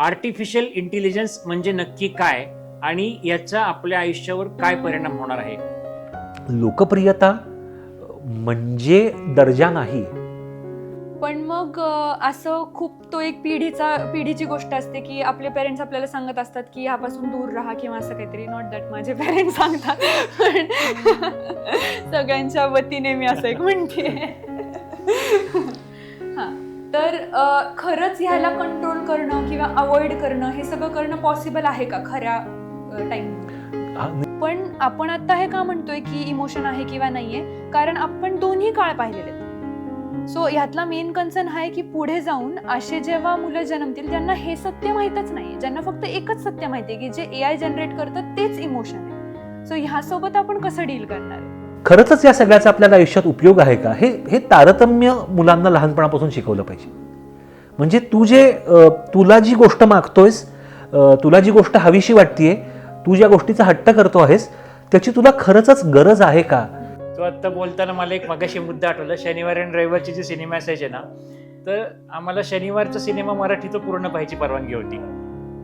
Artificial intelligence म्हणजे नक्की काय आणि याचा आपल्या आयुष्यावर काय परिणाम होणार आहे? लोकप्रियता म्हणजे दर्जा नाही. पण मग असं खूप तो एक पिढीची गोष्ट असते की आपले पेरेंट्स आपल्याला सांगत असतात की ह्यापासून दूर राहा किंवा असं काहीतरी. नॉट दॅट माझे पेरेंट्स सांगतात, पण सगळ्यांच्या वतीने मी असं एक म्हणते. हां, तर खरंच ह्याला कंट्रोल करणं किंवा अवॉइड करणं हे सगळं करणं पॉसिबल आहे का खऱ्या टाइम? पण आपण आता हे का म्हणतोय की इमोशन आहे किंवा नाहीये, कारण आपण दोन्ही काळ पाहिलेले आहेत. सो ह्यातला मेन कन्सर्न आहे की पुढे जाऊन असे जेव्हा मुलं जन्मतील त्यांना हे सत्य माहीतच नाही, ज्यांना फक्त एकच सत्य माहिती आहे की जे AI जनरेट करतं तेच इमोशन आहे. सो ह्यासोबत आपण कसं डील करणार आहे? खरंच या सगळ्याचा आपल्याला आयुष्यात उपयोग आहे का, हे तारतम्य मुलांना लहानपणापासून शिकवलं पाहिजे. म्हणजे तुला जी गोष्ट मागतोयस, तुला जी गोष्ट हवीशी वाटतेय, तू ज्या गोष्टीचा हट्ट करतो आहेस त्याची तुला खरंच गरज आहे का? तो आत्ता बोलताना मला एक मगाशी मुद्दा आठवला. शनिवार आणि रविवारचे जे सिनेमा असायचे ना, तर आम्हाला शनिवारचा सिनेमा मराठीचं पूर्ण पाहायची परवानगी होती.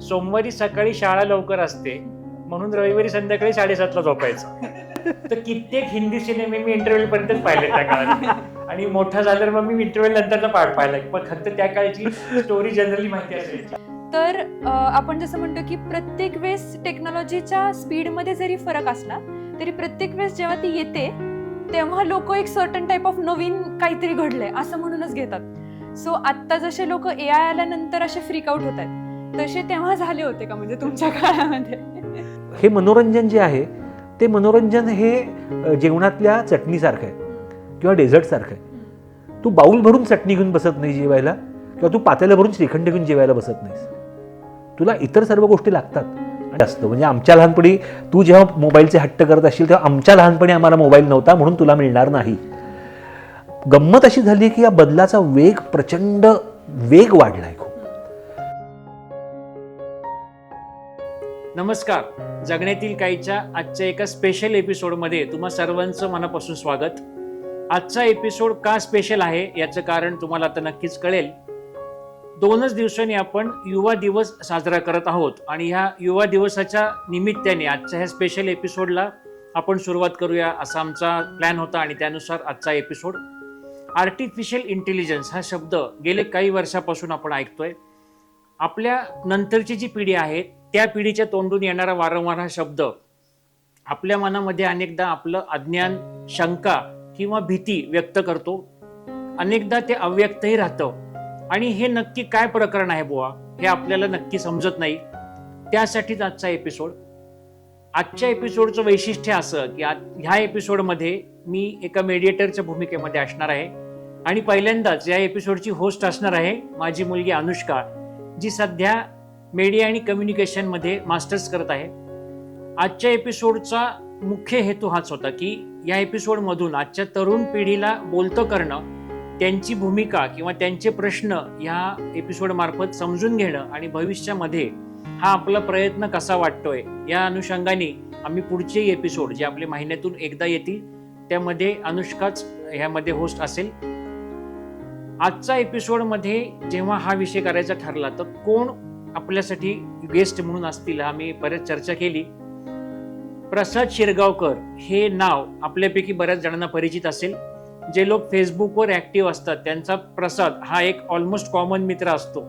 सोमवारी सकाळी शाळा लवकर असते म्हणून रविवारी संध्याकाळी 7:30ला झोपायचं. तर कित्येक हिंदी सिनेमे मी इंटरव्ह्यू पर्यंतच पाहिले त्या काळात, आणि मोठा झाल्यावर मग मी इंटरव्ह्यू नंतरचा पार्ट पाहिला. पण फक्त त्या काळची स्टोरी जनरली माहिती असायची. तर आपण जसं म्हणतो की प्रत्येक वेळेस टेक्नॉलॉजीच्या स्पीडमध्ये जरी फरक असला तरी प्रत्येक वेळेस जेव्हा ती येते तेव्हा लोक एक सर्टन टाईप ऑफ नवीन काहीतरी घडलंय असं म्हणूनच घेतात. सो आत्ता जसे लोक AI आल्यानंतर असे फ्रीक आउट होत आहेत, तसे तेव्हा झाले होते का म्हणजे तुमच्या काळामध्ये? हे मनोरंजन जे आहे ते मनोरंजन हे जेवणातल्या चटणीसारखं आहे किंवा डेझर्टसारखं आहे. तू बाऊल भरून चटणी घेऊन बसत नाही जेवायला, किंवा तू पातेलं भरून श्रीखंड घेऊन जेवायला बसत नाहीस. तुला इतर सर्व गोष्टी लागतात. असतं म्हणजे आमच्या लहानपणी तू जेव्हा मोबाईलचे हट्ट करत असशील तेव्हा आमच्या लहानपणी आम्हाला मोबाईल नव्हता म्हणून तुला मिळणार नाही. गंमत अशी झाली की या बदलाचा प्रचंड वेग वाढलाय खूप. नमस्कार, जगण्यातील काहीच्या आजच्या एका स्पेशल एपिसोडमध्ये तुम्हा सर्वांचं मनापासून स्वागत. आजचा एपिसोड का स्पेशल आहे याचं कारण तुम्हाला आता नक्कीच कळेल. 2च दिवसांनी आपण युवा दिवस साजरा करत आहोत, आणि ह्या युवा दिवसाच्या निमित्ताने आजच्या ह्या स्पेशल एपिसोडला आपण सुरुवात करूया असा आमचा प्लॅन होता, आणि त्यानुसार आजचा एपिसोड. आर्टिफिशियल इंटेलिजन्स हा शब्द गेले काही वर्षापासून आपण ऐकतोय. आपल्या नंतरची जी पिढी आहे त्या पिढीच्या तोंडून येणारा वारंवार हा शब्द आपल्या मनामध्ये अनेकदा आपलं अज्ञान, शंका किंवा भीती व्यक्त करतो. अनेकदा ते अव्यक्तही राहतं, आणि हे नक्की काय प्रकरण आहे बुवा हे आपल्याला नक्की समजत नाही. त्यासाठीच आजचा एपिसोड. आजच्या एपिसोडचं वैशिष्ट्य असं की ह्या एपिसोडमध्ये मी एका मेडिएटरच्या भूमिकेमध्ये असणार आहे, आणि पहिल्यांदाच या एपिसोडची होस्ट असणार आहे माझी मुलगी अनुष्का, जी सध्या मीडिया आणि कम्युनिकेशनमध्ये मास्टर्स करत आहे. आजच्या एपिसोडचा मुख्य हेतू हाच होता की या एपिसोडमधून आजच्या तरुण पिढीला बोलतं करणं, त्यांची भूमिका किंवा त्यांचे प्रश्न या एपिसोड मार्फत समजून घेणं, आणि भविष्यामध्ये हा आपला प्रयत्न कसा वाटतोय या अनुषंगाने आम्ही पुढचे एपिसोड जे आपले महिन्यातून एकदा येतील त्यामध्ये अनुष्काच ह्यामध्ये होस्ट असेल. आजचा एपिसोडमध्ये जेव्हा हा विषय करायचा ठरला तर कोण आपल्यासाठी गेस्ट म्हणून असतील आम्ही बरेच चर्चा केली. प्रसाद शिरगावकर हे नाव आपल्यापैकी बऱ्याच जणांना परिचित असेल. जे लोक फेसबुकवर ऍक्टिव्ह असतात त्यांचा प्रसाद हा एक ऑलमोस्ट कॉमन मित्र असतो,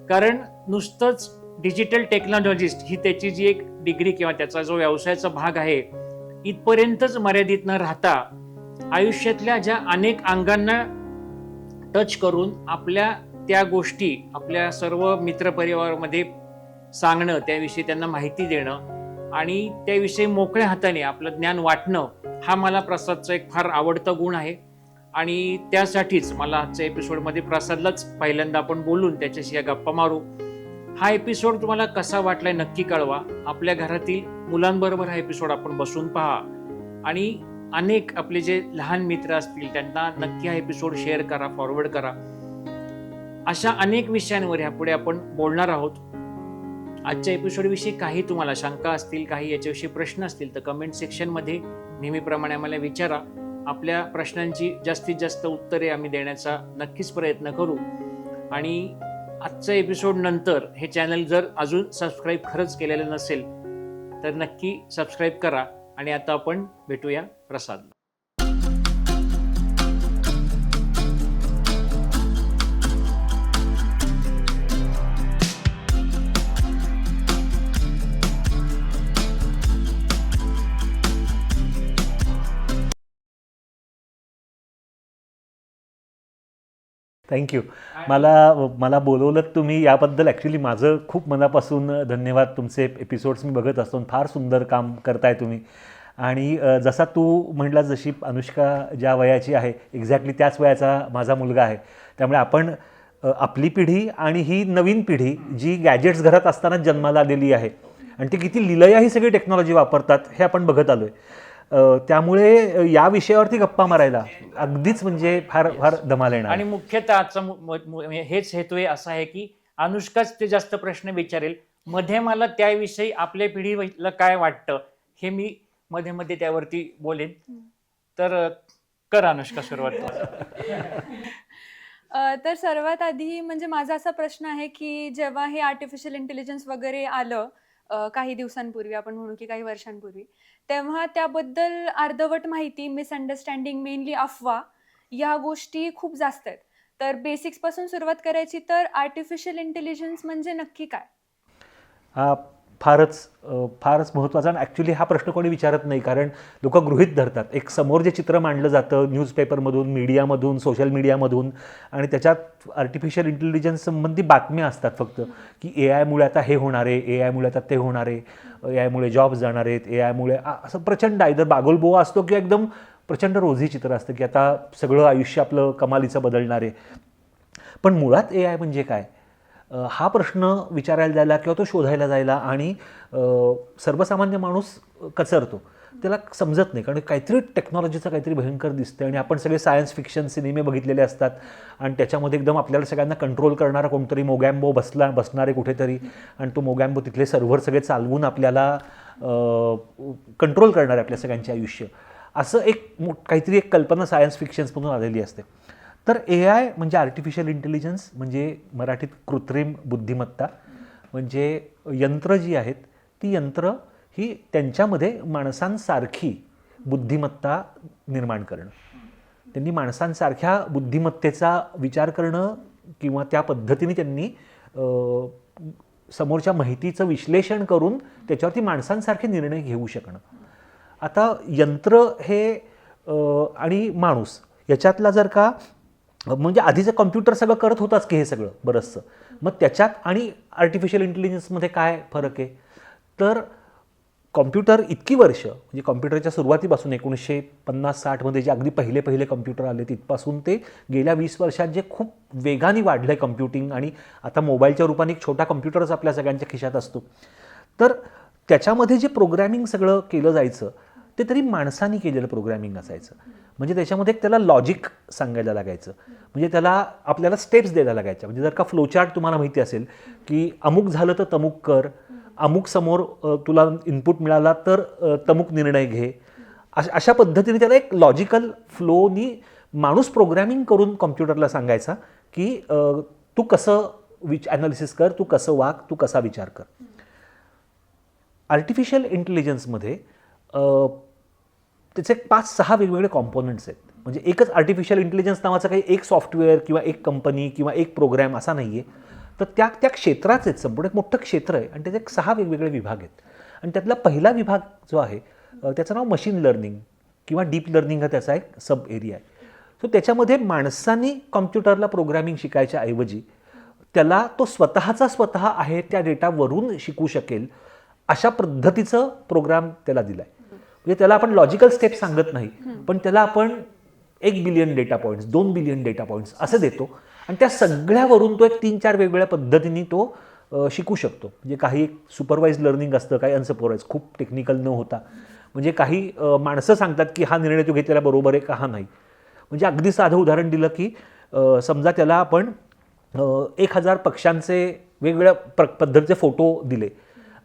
कारण नुसतंच डिजिटल टेक्नॉलॉजिस्ट ही त्याची जी एक डिग्री किंवा त्याचा जो व्यवसायाचा भाग आहे इथपर्यंतच मर्यादित न राहता आयुष्यातल्या ज्या अनेक अंगांना टच करून आपल्या त्या गोष्टी आपल्या सर्व मित्रपरिवारामध्ये सांगणं, त्याविषयी त्यांना माहिती देणं आणि त्याविषयी मोकळ्या हाताने आपलं ज्ञान वाटणं हा मला प्रसादचा एक फार आवडता गुण आहे. आणि त्यासाठीच मला आजच्या एपिसोडमध्ये प्रसादलाच पहिल्यांदा आपण बोलून त्याच्याशी या गप्पा मारू. हा एपिसोड तुम्हाला कसा वाटलाय नक्की कळवा. आपल्या घरातील मुलांबरोबर हा एपिसोड आपण बसून पहा, आणि अनेक आपले जे लहान मित्र असतील त्यांना नक्की हा एपिसोड शेअर करा, फॉरवर्ड करा. अशा अनेक विषयांवर यापुढे आपण बोलणार आहोत. आजच्या एपिसोडविषयी काही तुम्हाला शंका असतील, काही याच्याविषयी प्रश्न असतील तर कमेंट सेक्शनमध्ये नेहमीप्रमाणे आम्हाला विचारा. आपल्या प्रश्नांची जास्तीत जास्त उत्तरे आम्ही देण्याचा नक्कीच प्रयत्न करू. आणि आजच्या एपिसोड नंतर हे चॅनल जर अजून सबस्क्राईब खरंच केलेलं नसेल तर नक्की सबस्क्राईब करा. आणि आता आपण भेटूया प्रसाद. थँक्यू. मला बोलवलं तुम्ही याबद्दल ॲक्च्युली माझं खूप मनापासून धन्यवाद. तुमचे एपिसोड्स मी बघत असतो. फार सुंदर काम करताय तुम्ही. आणि जसा तू म्हटला, जशी अनुष्का ज्या वयाची आहे एक्झॅक्टली त्याच वयाचा माझा मुलगा आहे. त्यामुळे आपण आपली पिढी आणि ही नवीन पिढी जी गॅजेट्स घरात असताना जन्माला आलेली आहे आणि ती किती लिलया ही सगळी टेक्नॉलॉजी वापरतात हे आपण बघत आलो आहे. त्यामुळे या विषयावरती गप्पा मारायला अगदीच म्हणजे फार फार धमाल येणार. आणि मुख्यतः आजचा हेच हेतू असा आहे की अनुष्काच ते जास्त प्रश्न विचारेल. मध्ये मला त्याविषयी आपल्या पिढीला काय वाटतं हे मी मध्ये मध्ये त्यावरती बोलेन. तर कर अनुष्का सुरुवात. तर सर्वात आधी म्हणजे माझा असा प्रश्न आहे की जेव्हा हे आर्टिफिशियल इंटेलिजन्स वगैरे आलं काही दिवसांपूर्वी, आपण म्हणू की काही वर्षांपूर्वी, तेव्हा त्याबद्दल अर्धवट माहिती, मिसअंडरस्टँडिंग, मेनली अफवा, या गोष्टी खूप जास्त आहेत. तर बेसिक्स पासून सुरुवात करायची तर आर्टिफिशियल इंटेलिजन्स म्हणजे नक्की काय? हा फारच महत्त्वाचा. आणि ॲक्च्युली हा प्रश्न कोणी विचारत नाही, कारण लोक गृहीत धरतात. एक समोर जे चित्र मांडलं जातं न्यूजपेपरमधून, मीडियामधून, सोशल मीडियामधून, आणि त्याच्यात आर्टिफिशियल इंटेलिजन्स संबंधी बातम्या असतात फक्त, की AI मुळे आता हे होणार आहे, AI मुळे आता ते होणार आहे, AI मुळे जॉब्स जाणार आहेत, AI मुळे असं प्रचंड इधर बागोलबोवा असतो किंवा एकदम प्रचंड रोजी चित्र असतं की आता सगळं आयुष्य आपलं कमालीचं बदलणार आहे. पण मुळात AI म्हणजे काय हा प्रश्न विचारायला जायला किंवा तो शोधायला जायला आणि सर्वसामान्य माणूस कचरतो. त्याला समजत नाही, कारण काहीतरी टेक्नॉलॉजीचं काहीतरी भयंकर दिसतं. आणि आपण सगळे सायन्स फिक्शन सिनेमे बघितलेले असतात आणि त्याच्यामध्ये एकदम आपल्याला सगळ्यांना कंट्रोल करणारा कोणतरी मोगॅम्बो बसणारे कुठेतरी, आणि तो मोगॅम्बो तिथले सर्व्हर सगळे चालवून आपल्याला कंट्रोल करणारे आपल्या सगळ्यांचे आयुष्य, असं काहीतरी एक कल्पना सायन्स फिक्शन्समधून आलेली असते. तर AI म्हणजे आर्टिफिशियल इंटेलिजन्स म्हणजे मराठीत कृत्रिम बुद्धिमत्ता. म्हणजे यंत्र जी आहेत ती यंत्र ही त्यांच्यामध्ये माणसांसारखी बुद्धिमत्ता निर्माण करणं, त्यांनी माणसांसारख्या बुद्धिमत्तेचा विचार करणं किंवा त्या पद्धतीने त्यांनी समोरच्या माहितीचं विश्लेषण करून त्याच्यावरती माणसांसारखे निर्णय घेऊ शकणं. आता यंत्र हे आणि माणूस याच्यातला जर का, म्हणजे आधीचं कॉम्प्युटर सगळं करत होताच की हे सगळं बरंचसं, मग त्याच्यात आणि आर्टिफिशियल इंटेलिजन्समध्ये काय फरक आहे? तर कॉम्प्युटर इतकी वर्ष, म्हणजे कॉम्प्युटरच्या सुरुवातीपासून 1950-60मध्ये जे अगदी पहिले कॉम्प्युटर आले तिथपासून ते गेल्या 20 वर्षात जे खूप वेगाने वाढलं आहे कम्प्युटिंग, आणि आता मोबाईलच्या रूपाने एक छोटा कॉम्प्युटरच आपल्या सगळ्यांच्या खिशात असतो. तर त्याच्यामध्ये जे प्रोग्रॅमिंग सगळं केलं जायचं ते तरी माणसाने केलेलं प्रोग्रॅमिंग असायचं. म्हणजे त्याच्यामध्ये त्याला लॉजिक सांगायला लागायचं, म्हणजे त्याला आपल्याला स्टेप्स द्यायला लागायच्या. म्हणजे जर का फ्लोचार्ट तुम्हाला माहिती असेल की अमुक झालं तर तमुक कर, अमुक समोर तुला इनपुट मिळाला तर तमुक निर्णय घे, अशा पद्धतीने त्याला एक लॉजिकल फ्लोनी माणूस प्रोग्रॅमिंग करून कॉम्प्युटरला सांगायचा की तू कसं ॲनालिसिस कर, तू कसं वाग, तू कसा विचार कर. आर्टिफिशियल इंटेलिजन्समध्ये त्याचे 5-6 वेगवेगळे कॉम्पोनंट्स आहेत. म्हणजे एकच आर्टिफिशियल इंटेलिजन्स नावाचं काही एक सॉफ्टवेअर किंवा एक कंपनी किंवा एक प्रोग्रॅम असा नाही आहे. तर त्या क्षेत्राच आहेत, संपूर्ण एक मोठं क्षेत्र आहे आणि त्याचे 6 वेगवेगळे विभाग आहेत. आणि त्यातला पहिला विभाग जो आहे त्याचं नाव मशीन लर्निंग किंवा डीप लर्निंग हा त्याचा एक सब एरिया आहे. सो त्याच्यामध्ये माणसांनी कॉम्प्युटरला प्रोग्रॅमिंग शिकायच्या ऐवजी त्याला तो स्वतः आहे त्या डेटावरून शिकू शकेल अशा पद्धतीचं प्रोग्राम त्याला दिला आहे. म्हणजे त्याला आपण लॉजिकल स्टेप सांगत नाही, पण त्याला आपण 1 billion data points, 2 billion data points असं देतो आणि त्या सगळ्यावरून तो एक 3-4 वेगवेगळ्या पद्धतीने तो शिकू शकतो. म्हणजे काही सुपरवाइज लर्निंग असतं, काही अनसुपरवाइज, खूप टेक्निकल न होता. म्हणजे काही माणसं सांगतात की हा निर्णय तू घेतलेला बरोबर आहे का, हा नाही. म्हणजे अगदी साधं उदाहरण दिलं की समजा त्याला आपण 1000 पक्ष्यांचे वेगवेगळ्या पद्धतीचे फोटो दिले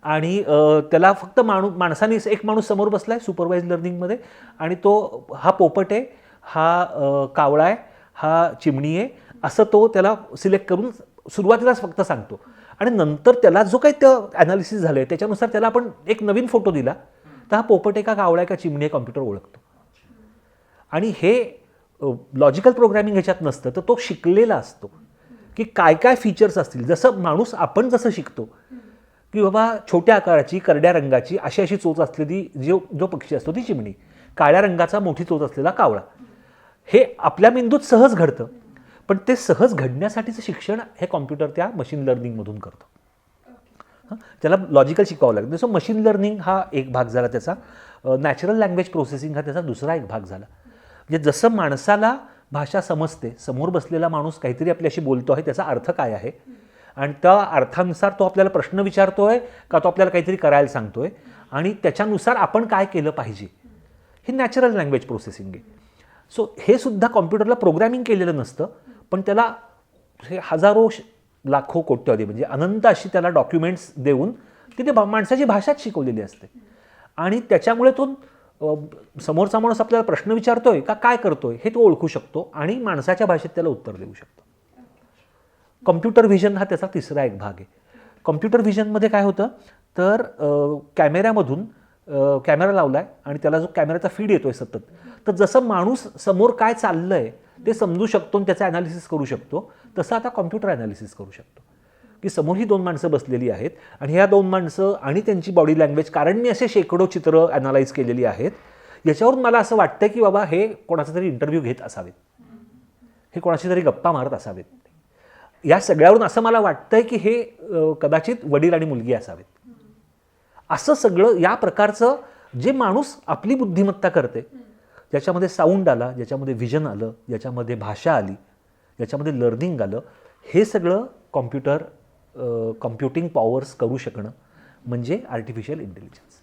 आणि त्याला फक्त माणसाने एक माणूस समोर बसला आहे सुपरवाइज लर्निंगमध्ये आणि तो हा पोपट आहे, हा कावळा आहे, हा चिमणी आहे, असं तो त्याला सिलेक्ट करून सुरुवातीलाच फक्त सांगतो आणि नंतर त्याला जो काही त्या ॲनालिसिस झालं आहे त्याच्यानुसार त्याला आपण एक नवीन फोटो दिला तर हा पोपट आहे का कावळा आहे का चिमणी आहे कॉम्प्युटर ओळखतो. आणि हे लॉजिकल प्रोग्रॅमिंग ह्याच्यात नसतं, तर तो शिकलेला असतो की काय काय फीचर्स असतील. जसं माणूस आपण जसं शिकतो की बाबा छोट्या आकाराची करड्या रंगाची अशी अशी चोच असलेली जो पक्षी असतो ती चिमणी, काळ्या रंगाचा मोठी चोच असलेला कावळा, हे आपल्या मेंदूत सहज घडतं. पण ते सहज घडण्यासाठीचं शिक्षण हे कॉम्प्युटर त्या मशीन लर्निंगमधून करतं. त्याला लॉजिकल शिकावं लागतं. जसं मशीन लर्निंग हा एक भाग झाला त्याचा, नॅचरल लँग्वेज प्रोसेसिंग हा त्याचा दुसरा एक भाग झाला. म्हणजे जसं माणसाला भाषा समजते, समोर बसलेला माणूस काहीतरी आपल्याशी बोलतो आहे, त्याचा अर्थ काय आहे आणि त्या अर्थानुसार तो आपल्याला प्रश्न विचारतोय का तो आपल्याला काहीतरी करायला सांगतोय आणि त्याच्यानुसार आपण काय केलं पाहिजे, हे नॅचरल लँग्वेज प्रोसेसिंग आहे. सो हे सुद्धा कॉम्प्युटरला प्रोग्रॅमिंग केलेलं नसतं, पण त्याला हे हजारो लाखो कोट्यावधी म्हणजे अनंत अशी त्याला डॉक्युमेंट्स देऊन तिथे माणसाची भाषाच शिकवलेली असते आणि त्याच्यामुळे तो समोरचा माणूस आपल्याला प्रश्न विचारतोय का काय करतोय हे तो ओळखू शकतो आणि माणसाच्या भाषेत त्याला उत्तर देऊ शकतो. कॉम्प्युटर व्हिजन हा त्याचा तिसरा एक भाग आहे. कॉम्प्युटर व्हिजनमध्ये काय होतं तर कॅमेऱ्यामधून कॅमेरा लावला आहे आणि त्याला जो कॅमेऱ्याचा फीड येतोय सतत, तर जसं माणूस समोर काय चाललं आहे ते समजू शकतो आणि त्याचं ॲनालिसिस करू शकतो, तसं आता कॉम्प्युटर ॲनालिसिस करू शकतो की समोर ही 2 माणसं बसलेली आहेत आणि ह्या 2 माणसं आणि त्यांची बॉडी लँग्वेज, कारण मी असे शेकडो चित्र ॲनालाइज केलेली आहेत, याच्यावरून मला असं वाटतं की बाबा हे कोणाचा तरी इंटरव्ह्यू घेत असावेत, हे कोणाशी तरी गप्पा मारत असावेत. या सगळ्यावरून असं मला वाटतंय की हे कदाचित वडील आणि मुलगी असावेत. असं सगळं या प्रकारचं जे माणूस आपली बुद्धिमत्ता करते, ज्याच्यामध्ये साऊंड आला, ज्याच्यामध्ये व्हिजन आलं, ज्याच्यामध्ये भाषा आली, ज्याच्यामध्ये लर्निंग आलं, हे सगळं कॉम्प्युटिंग पॉवर्स करू शकणं म्हणजे आर्टिफिशियल इंटेलिजन्स.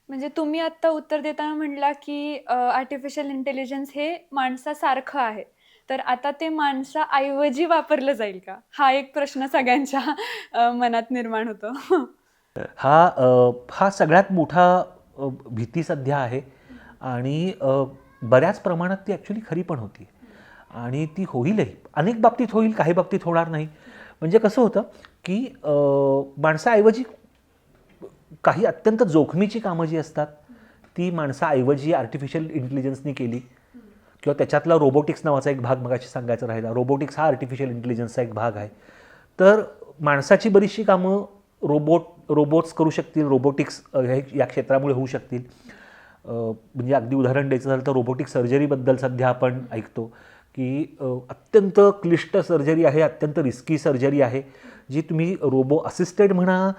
म्हणजे तुम्ही आत्ता उत्तर देताना म्हणला की आर्टिफिशियल इंटेलिजन्स हे माणसासारखं आहे, तर आता ते माणसाऐवजी वापरलं जाईल का, हा एक प्रश्न सगळ्यांच्या मनात निर्माण होतो. हा सगळ्यात मोठा भीती सध्या आहे आणि बऱ्याच प्रमाणात ती ॲक्च्युली खरी पण होती आणि ती होईलही. अनेक बाबतीत होईल, काही बाबतीत होणार नाही. म्हणजे कसं होतं की माणसाऐवजी काही अत्यंत जोखमीची कामं जी असतात ती माणसाऐवजी आर्टिफिशियल इंटेलिजन्सनी केली, किंवा त्याच्यातला रोबोटिक्स नावाचा एक भाग मगाशी सांगायचा राहिला. रोबोटिक्स हा आर्टिफिशियल इंटेलिजन्सचा एक भाग आहे. तर माणसाची बरीचशी कामं रोबोट्स करू शकतील, रोबोटिक्स या क्षेत्रामुळे होऊ शकतील. म्हणजे अगदी उदाहरण द्यायचं झालं तर रोबोटिक सर्जरीबद्दल सध्या आपण ऐकतो की अत्यंत क्लिष्ट सर्जरी आहे, अत्यंत रिस्की सर्जरी आहे, जी तुम्ही रोबो असिस्टेड म्हणा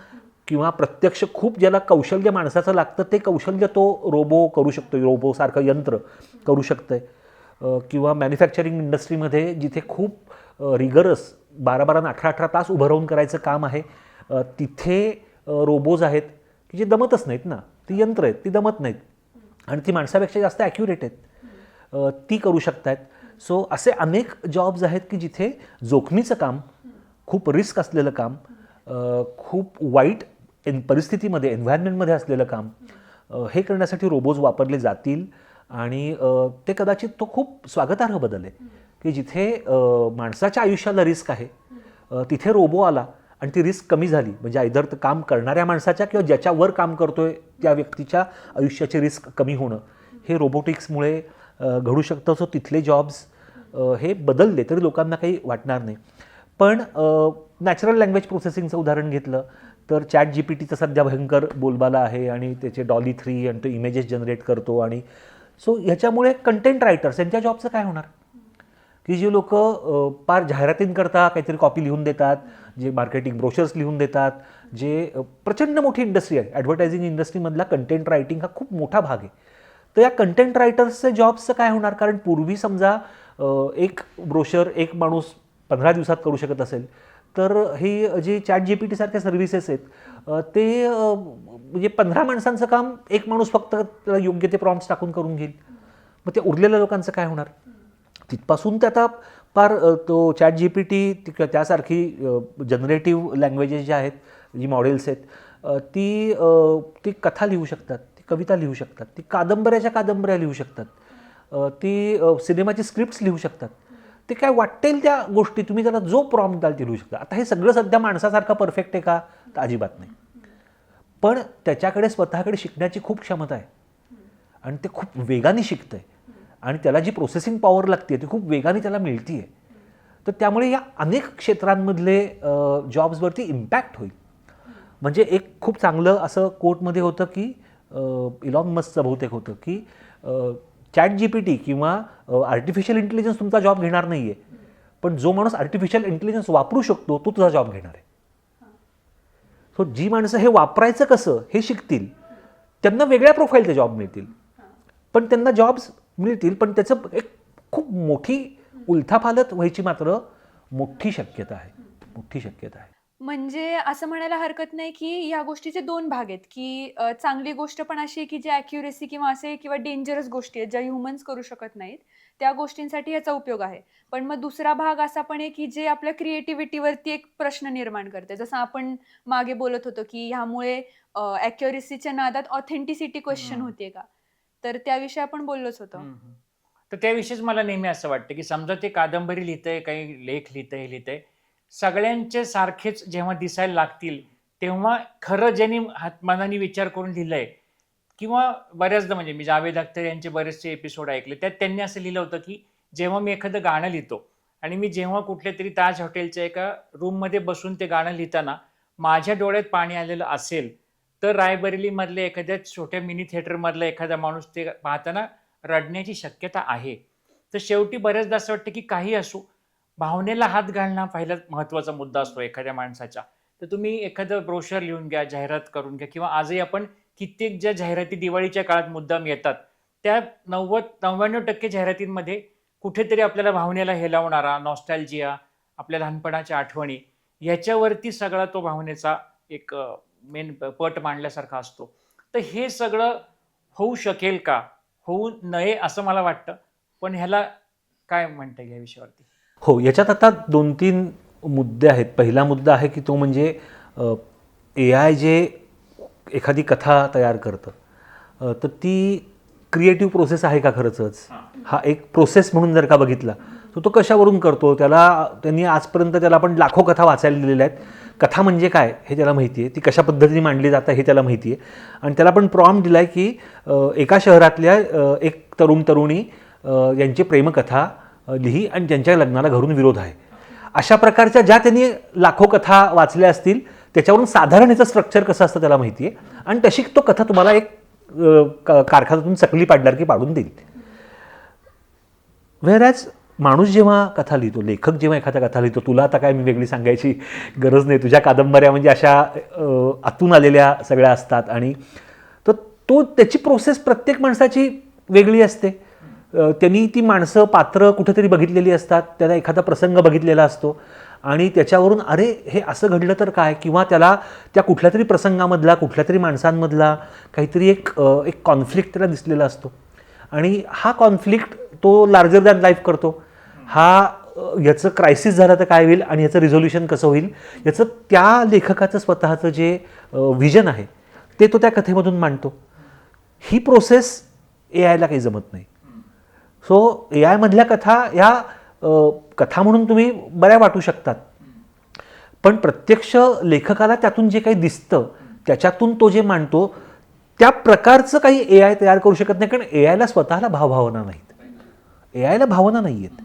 किंवा प्रत्यक्ष खूप ज्याला कौशल्य माणसाचं लागतं ते कौशल्य तो रोबो करू शकतो, रोबोसारखं यंत्र करू शकतं आहे. किंवा मॅन्युफॅक्चरिंग इंडस्ट्रीमध्ये जिथे खूप रिगरस 12-12 आणि 18-18 तास उभं राहून करायचं काम आहे, तिथे रोबोज आहेत की जे दमतच नाहीत ना, ती यंत्र आहेत, ती दमत नाहीत आणि ती माणसापेक्षा जास्त ॲक्युरेट आहेत, ती करू शकतायत. सो असे अनेक जॉब्स आहेत की जिथे जोखमीचं काम, खूप रिस्क असलेलं काम, खूप वाईट परिस्थितीमध्ये एन्व्हायरमेंटमध्ये असलेलं काम हे करण्यासाठी रोबोज वापरले जातील आणि ते कदाचित तो खूप स्वागतार्ह बदल आहे की जिथे माणसाच्या आयुष्याला रिस्क आहे तिथे रोबो आला आणि ती रिस्क कमी झाली. म्हणजे आयदर काम करणाऱ्या माणसाच्या किंवा ज्याच्यावर काम करतोय त्या व्यक्तीच्या आयुष्याची रिस्क कमी होणं हे रोबोटिक्समुळे घडू शकतं. सो तिथले जॉब्स हे बदलले तरी लोकांना काही वाटणार नाही. पण नॅचरल लँग्वेज प्रोसेसिंगचं उदाहरण घेतलं तर ChatGPTचा सध्या भयंकर बोलबाला आहे आणि त्याचे DALL-E 3 आणि तो इमेजेस जनरेट करतो. आणि सो ह्याच्यामुळे कंटेंट रायटर्स यांच्या जॉबचं काय होणार की जे लोक पार जाहिरातींकरता काहीतरी कॉपी लिहून देतात, जे मार्केटिंग ब्रोशर्स लिहून देतात, जे प्रचंड मोठी इंडस्ट्री आहे. ॲडव्हर्टायझिंग इंडस्ट्रीमधला कंटेंट रायटिंग हा खूप मोठा भाग आहे. तर या कंटेंट रायटर्सचे जॉब्सचं काय होणार? कारण पूर्वी समजा एक ब्रोशर एक माणूस 15 दिवसात करू शकत असेल, तर ही जे ChatGPT सारख्या सर्व्हिसेस आहेत ते म्हणजे 15 माणसांचं काम एक माणूस फक्त योग्य ते प्रॉम्प्ट्स टाकून करून घेईल. मग ते उरलेल्या लोकांचं काय होणार? तिथपासून ते आता फार तो ChatGPT त्यासारखी जनरेटिव्ह लँग्वेजेस ज्या आहेत, जी मॉडेल्स आहेत, ती कथा लिहू शकतात, ती कविता लिहू शकतात, ती कादंबऱ्या लिहू शकतात, ती सिनेमाची स्क्रिप्ट्स लिहू शकतात. ते काय वाटेल त्या गोष्टी तुम्ही त्याला जो प्रॉम्प्ट द्याल ते लिहू शकता. आता हे सगळं सध्या माणसासारखं परफेक्ट आहे का, तर अजिबात नाही. पण त्याच्याकडे स्वतःकडे शिकण्याची खूप क्षमता आहे आणि ते खूप वेगाने शिकतं आहे आणि त्याला जी प्रोसेसिंग पॉवर लागते ती खूप वेगाने त्याला मिळते आहे. तर त्यामुळे या अनेक क्षेत्रांमधले जॉब्सवरती इम्पॅक्ट होईल. म्हणजे एक खूप चांगलं असं कोर्टमध्ये होतं की इलॉन मस्कचं बहुतेक होतं की ChatGPT किंवा आर्टिफिशियल इंटेलिजन्स तुमचा जॉब घेणार नाही आहे, पण जो माणूस आर्टिफिशियल इंटेलिजन्स वापरू शकतो तो तुझा जॉब घेणार आहे. सो जी माणसं हे वापरायचं कसं हे शिकतील त्यांना वेगळ्या प्रोफाईलचे जॉब मिळतील, पण त्यांना जॉब्स मिळतील, पण त्याचं एक खूप मोठी उलथापालथ व्हायची मात्र मोठी शक्यता आहे. म्हणजे असं म्हणायला हरकत नाही की ह्या गोष्टीचे दोन भाग आहेत, की चांगली गोष्ट पण अशी आहे की जे ॲक्युरेसी किंवा असे किंवा डेंजरस गोष्टी आहेत ज्या ह्युमन्स करू शकत नाहीत त्या गोष्टींसाठी याचा उपयोग आहे. पण मग दुसरा भाग असा पण आहे की जे आपल्या क्रिएटिव्हिटीवरती एक प्रश्न निर्माण करते. जसं आपण मागे बोलत होतो की ह्यामुळे ॲक्युरेसीच्या नादात ऑथेंटिसिटी क्वेश्चन होते का, तर त्याविषयी आपण बोललोच होतो. तर त्याविषयीच मला नेहमी असं वाटतं की समजा ते कादंबरी लिहितंय, काही लेख लिहितंय, सगळ्यांचे सारखेच जेव्हा दिसायला लागतील तेव्हा खरं ज्यांनी मनाने विचार करून लिहिलंय, किंवा बऱ्याचदा म्हणजे मी जावेद अख्तर यांचे बरेचसे एपिसोड ऐकले, त्यात त्यांनी असं लिहिलं होतं की जेव्हा मी एखादं गाणं लिहितो आणि मी जेव्हा कुठल्या तरी ताज हॉटेलच्या एका रूममध्ये बसून ते गाणं लिहिताना माझ्या डोळ्यात पाणी आलेलं असेल, तर रायबरेलीमधल्या एखाद्या छोट्या मिनी थिएटरमधला एखादा माणूस ते पाहताना रडण्याची शक्यता आहे. तर शेवटी बऱ्याचदा असं वाटतं की काही असो, भावनेला हात घालणं पहिला महत्त्वाचा मुद्दा असतो एखाद्या माणसाच्या. तर तुम्ही एखादं ब्रोशर लिहून घ्या, जाहिरात करून घ्या, किंवा आजही आपण कित्येक ज्या जाहिराती दिवाळीच्या काळात मुद्दाम येतात त्या 99% जाहिरातींमध्ये कुठेतरी आपल्याला भावनेला हेलावणारा नॉस्टॅल्जिया, आपल्या लहानपणाच्या आठवणी, याच्यावरती सगळा तो भावनेचा एक मेन पट मांडल्यासारखा असतो. तर हे सगळं होऊ शकेल का, होऊ नये असं मला वाटतं. पण ह्याला काय म्हणता येईल या विषयावरती? हो, याच्यात आता 2-3 मुद्दे आहेत. पहिला मुद्दा आहे की तो म्हणजे AI जे एखादी कथा तयार करतं तर ती क्रिएटिव्ह प्रोसेस आहे का खरंच. हा एक प्रोसेस म्हणून जर का बघितला तर तो कशावरून करतो, त्यांनी आजपर्यंत त्याला आपण लाखो कथा वाचायला दिलेल्या आहेत. कथा म्हणजे काय हे त्याला माहिती आहे, ती कशा पद्धतीने मांडली जातं हे त्याला माहिती आहे. आणि त्याला पण प्रॉम्प्ट दिला आहे की एका शहरातल्या एक तरुणी यांची प्रेमकथा लिही आणि त्यांच्या लग्नाला घरून विरोध आहे. अशा प्रकारच्या ज्या त्यांनी लाखो कथा वाचल्या असतील त्याच्यावरून साधारण याचं स्ट्रक्चर कसं असतं त्याला माहिती आहे, आणि तशी तो कथा तुम्हाला एक कारखान्यातून चकली पाडणार की पाडून देईल. व्हेअरॅज माणूस जेव्हा कथा लिहितो, लेखक जेव्हा एखाद्या कथा लिहितो, तुला आता काय मी वेगळी सांगायची गरज नाही, तुझ्या कादंबऱ्या म्हणजे अशा आतून आलेल्या सगळ्या असतात, आणि तर तो त्याची प्रोसेस प्रत्येक माणसाची वेगळी असते. त्यांनी ती माणसं पात्र कुठेतरी बघितलेली असतात, त्याला एखादा प्रसंग बघितलेला असतो आणि त्याच्यावरून अरे हे असं घडलं तर काय, किंवा त्याला त्या कुठल्या तरी प्रसंगामधला कुठल्या तरी माणसांमधला काहीतरी एक कॉन्फ्लिक्ट त्याला दिसलेला असतो आणि हा कॉन्फ्लिक्ट तो लार्जर दॅन लाईफ करतो. याचं क्रायसिस झालं तर काय होईल आणि याचं रिझोल्युशन कसं होईल याचं त्या लेखकाचं स्वतःचं जे व्हिजन आहे ते तो त्या कथेमधून मांडतो. ही प्रोसेस AIला काही जमत नाही. सो AI मधल्या कथा ह्या कथा म्हणून तुम्ही बऱ्या वाटू शकतात, पण प्रत्यक्ष लेखकाला त्यातून जे काही दिसतं त्याच्यातून तो जे मांडतो त्या प्रकारचं काही AI तयार करू शकत नाही, कारण AIला स्वतःला भावना नाहीत, AIला भावना नाही आहेत.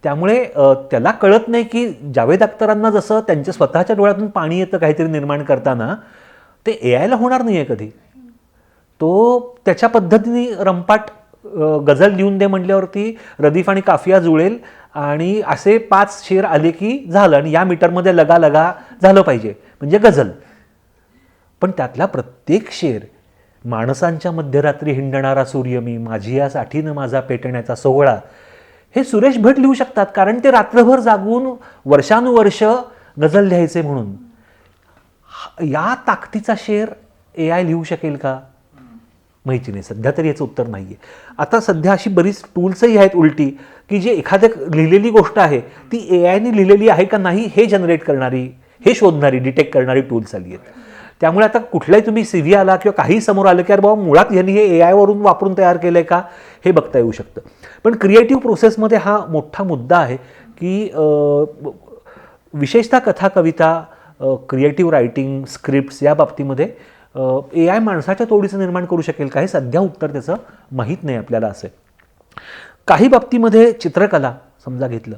त्यामुळे त्याला कळत नाही की जावेद अख्तरांना जसं त्यांच्या स्वतःच्या डोळ्यातून पाणी येतं काहीतरी निर्माण करताना, ते AIला होणार नाही आहे कधी. तो त्याच्या पद्धतीने रंपाट गझल लिहून दे म्हटल्यावरती रदीफ आणि काफिया जुळेल आणि असे 5 शेर आले की झालं, आणि या मीटरमध्ये लगा लगा झालं पाहिजे म्हणजे गझल. पण त्यातला प्रत्येक शेर, माणसांच्या मध्यरात्री हिंडणारा सूर्य मी, माझी या साठीनं माझा पेटण्याचा सोहळा, हे सुरेश भट लिहू शकतात, कारण ते रात्रभर जागून वर्षानुवर्ष गझल लिहायचे म्हणून. या ताकदीचा शेर AI लिहू शकेल का, माहिती नाही. सध्या तरी याचं उत्तर नाही आहे. आता सध्या अशी बरीच टूल्सही आहेत उलटी की जे एखाद्या लिहिलेली गोष्ट आहे ती AIने लिहिलेली आहे का नाही हे जनरेट करणारी, हे शोधणारी, डिटेक्ट करणारी टूल्स आली आहेत. त्यामुळे आता कुठलाही तुम्ही CV आला किंवा काही समोर आलं की अरे बाबा मुळात यांनी हे AI वरून वापरून तयार केलं आहे का, हे बघता येऊ शकतं. पण क्रिएटिव्ह प्रोसेसमध्ये हा मोठा मुद्दा आहे की विशेषतः कथा, कविता, क्रिएटिव्ह रायटिंग, स्क्रिप्ट्स या बाबतीमध्ये AI माणसाच्या तोडीचं निर्माण करू शकेल का, हे सध्या उत्तर त्याचं माहीत नाही आपल्याला. असे काही बाबतीमध्ये चित्रकला समजा घेतलं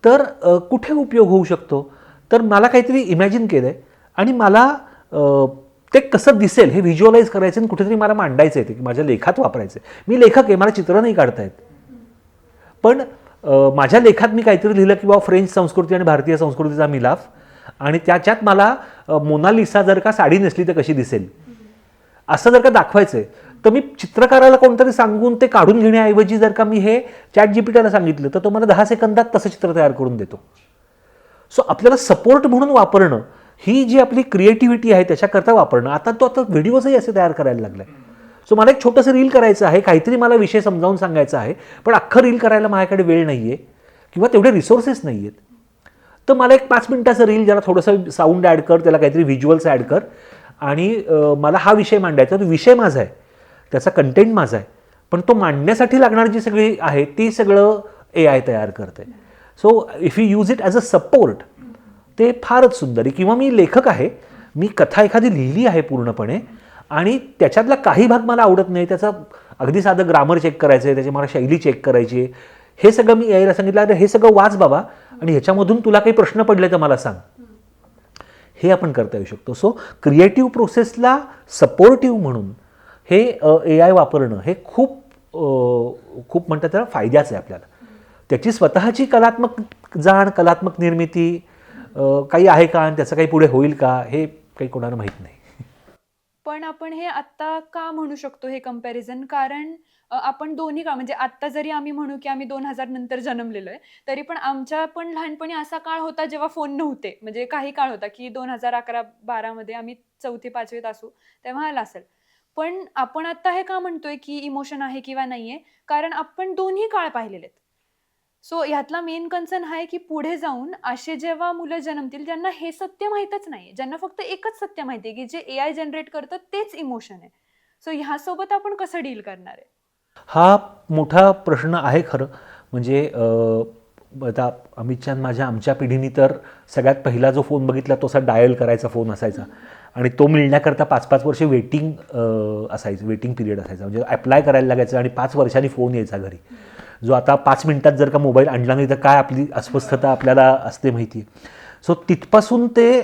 तर कुठे उपयोग होऊ शकतो, तर मला काहीतरी इमॅजिन केलं आहे आणि मला ते कसं दिसेल हे व्हिज्युअलाइज करायचं आणि कुठेतरी मला मांडायचं आहे ते, की माझ्या लेखात वापरायचं आहे. मी लेखक आहे, मला चित्र नाही काढता येत, पण माझ्या लेखात मी काहीतरी लिहिलं की बाबा फ्रेंच संस्कृती आणि भारतीय संस्कृतीचा मिलाफ, आणि त्याच्यात मला मोनालिसा जर का साडी नेसली तर कशी दिसेल असं जर का दाखवायचं आहे, तर मी चित्रकाराला कोणतरी सांगून ते काढून घेण्याऐवजी जर का मी हे ChatGPTला सांगितलं तर तो मला 10 सेकंदात तसं चित्र तयार करून देतो. सो आपल्याला सपोर्ट म्हणून वापरणं, ही जी आपली क्रिएटिव्हिटी आहे त्याच्याकरता वापरणं. आता व्हिडिओजही असे तयार करायला लागलाय. सो मला एक छोटंसं रील करायचं आहे, काहीतरी मला विषय समजावून सांगायचा आहे, पण अख्खं रील करायला माझ्याकडे वेळ नाही आहे किंवा तेवढे रिसोर्सेस नाही आहेत, तर मला एक 5 मिनिटाचं रील, ज्याला थोडंसं साऊंड ॲड कर, त्याला काहीतरी व्हिज्युअल्स ॲड कर, आणि मला हा विषय मांडायचा. तो विषय माझा आहे, त्याचा कंटेंट माझा आहे, पण तो मांडण्यासाठी लागणारी जी सगळी आहे ती सगळं AI तयार करते. So if you use it as a support, ते फारच सुंदर आहे. किंवा मी लेखक आहे, मी कथा एखादी लिहिली आहे पूर्णपणे आणि त्याच्यातला काही भाग मला आवडत नाही, त्याचा अगदी साधं ग्रामर चेक करायचं आहे, त्याची मला शैली चेक करायची आहे, हे सगळं मी यायला सांगितलं, अरे हे सगळं वाच बाबा आणि ह्याच्यामधून तुला काही प्रश्न पडले तर मला सांग, हे आपण करता येऊ शकतो. सो क्रिएटिव्ह प्रोसेसला सपोर्टिव्ह म्हणून हे AI वापरणं हे खूप खूप म्हणतात त्याला फायद्याचं आहे आपल्याला. त्याची स्वतःची कलात्मक जाण, कलात्मक निर्मिती काही आहे का आणि त्याचं काही पुढे होईल का, हे काही कोणाला माहीत नाही. पण आपण हे आत्ता का म्हणू शकतो हे कंपॅरिझन, कारण आपण दोन्ही काळ, म्हणजे आत्ता जरी आम्ही म्हणू की आम्ही 2000 नंतर जन्मलेलो आहे, तरी पण आमच्या पण लहानपणी असा काळ होता जेव्हा फोन नव्हते. म्हणजे काही काळ होता की 2011-12 मध्ये आम्ही 4थी-5वीत असू तेव्हा आला असेल. पण आपण आता हे का म्हणतोय की इमोशन आहे किंवा नाहीये, कारण आपण दोन्ही काळ पाहिलेले आहेत. सो ह्यातला मेन कन्सर्न आहे की पुढे जाऊन असे जेव्हा मुलं जन्मतील ज्यांना हे सत्य माहीतच नाही, ज्यांना फक्त एकच सत्य माहिती आहे की जे AI जनरेट करतं तेच इमोशन आहे. सो ह्यासोबत आपण कसं डील करणार आहे? हा मोठा प्रश्न आहे खरं. म्हणजे आता अमितच्या आमच्या पिढीने तर सगळ्यात पहिला जो फोन बघितला तो असा डायल करायचा फोन असायचा आणि तो मिळण्याकरता 5-5 वर्षे वेटिंग असायचं, वेटिंग पिरियड असायचा. म्हणजे अप्लाय करायला लागायचं आणि 5 वर्षांनी फोन यायचा घरी, जो आता 5 मिनिटात जर का मोबाईल आणला नाही तर काय आपली अस्वस्थता आपल्याला असते माहिती आहे. सो तिथपासून ते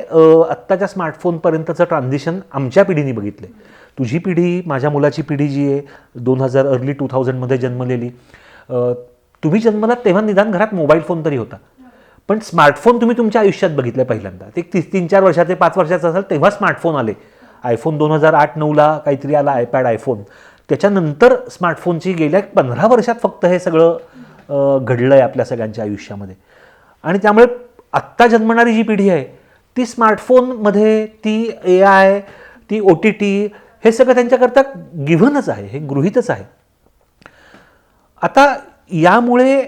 आत्ताच्या स्मार्टफोनपर्यंतचं ट्रान्झिशन आमच्या पिढीने बघितलं आहे. तुझी पिढी, माझ्या मुलाची पिढी जी आहे 2000 अर्ली 2000मध्ये जन्मलेली, तुम्ही जन्मलात तेव्हा निदान घरात मोबाईल फोन तरी होता, पण स्मार्टफोन तुम्ही तुमच्या आयुष्यात बघितलं पहिल्यांदा. ते 3-4 वर्षाचे 5 वर्षाचं असेल तेव्हा स्मार्टफोन आले. आयफोन 2008-9ला काहीतरी आला, आयपॅड, आयफोन. त्याच्यानंतर स्मार्टफोनची गेल्या 15 वर्षात फक्त हे सगळं घडलं आहे आपल्या सगळ्यांच्या आयुष्यामध्ये. आणि त्यामुळे आत्ता जन्मणारी जी पिढी आहे ती स्मार्टफोनमध्ये, ती AI, ती OTT, हे सगळं त्यांच्याकरता गिव्हनच आहे, हे गृहीतच आहे. आता यामुळे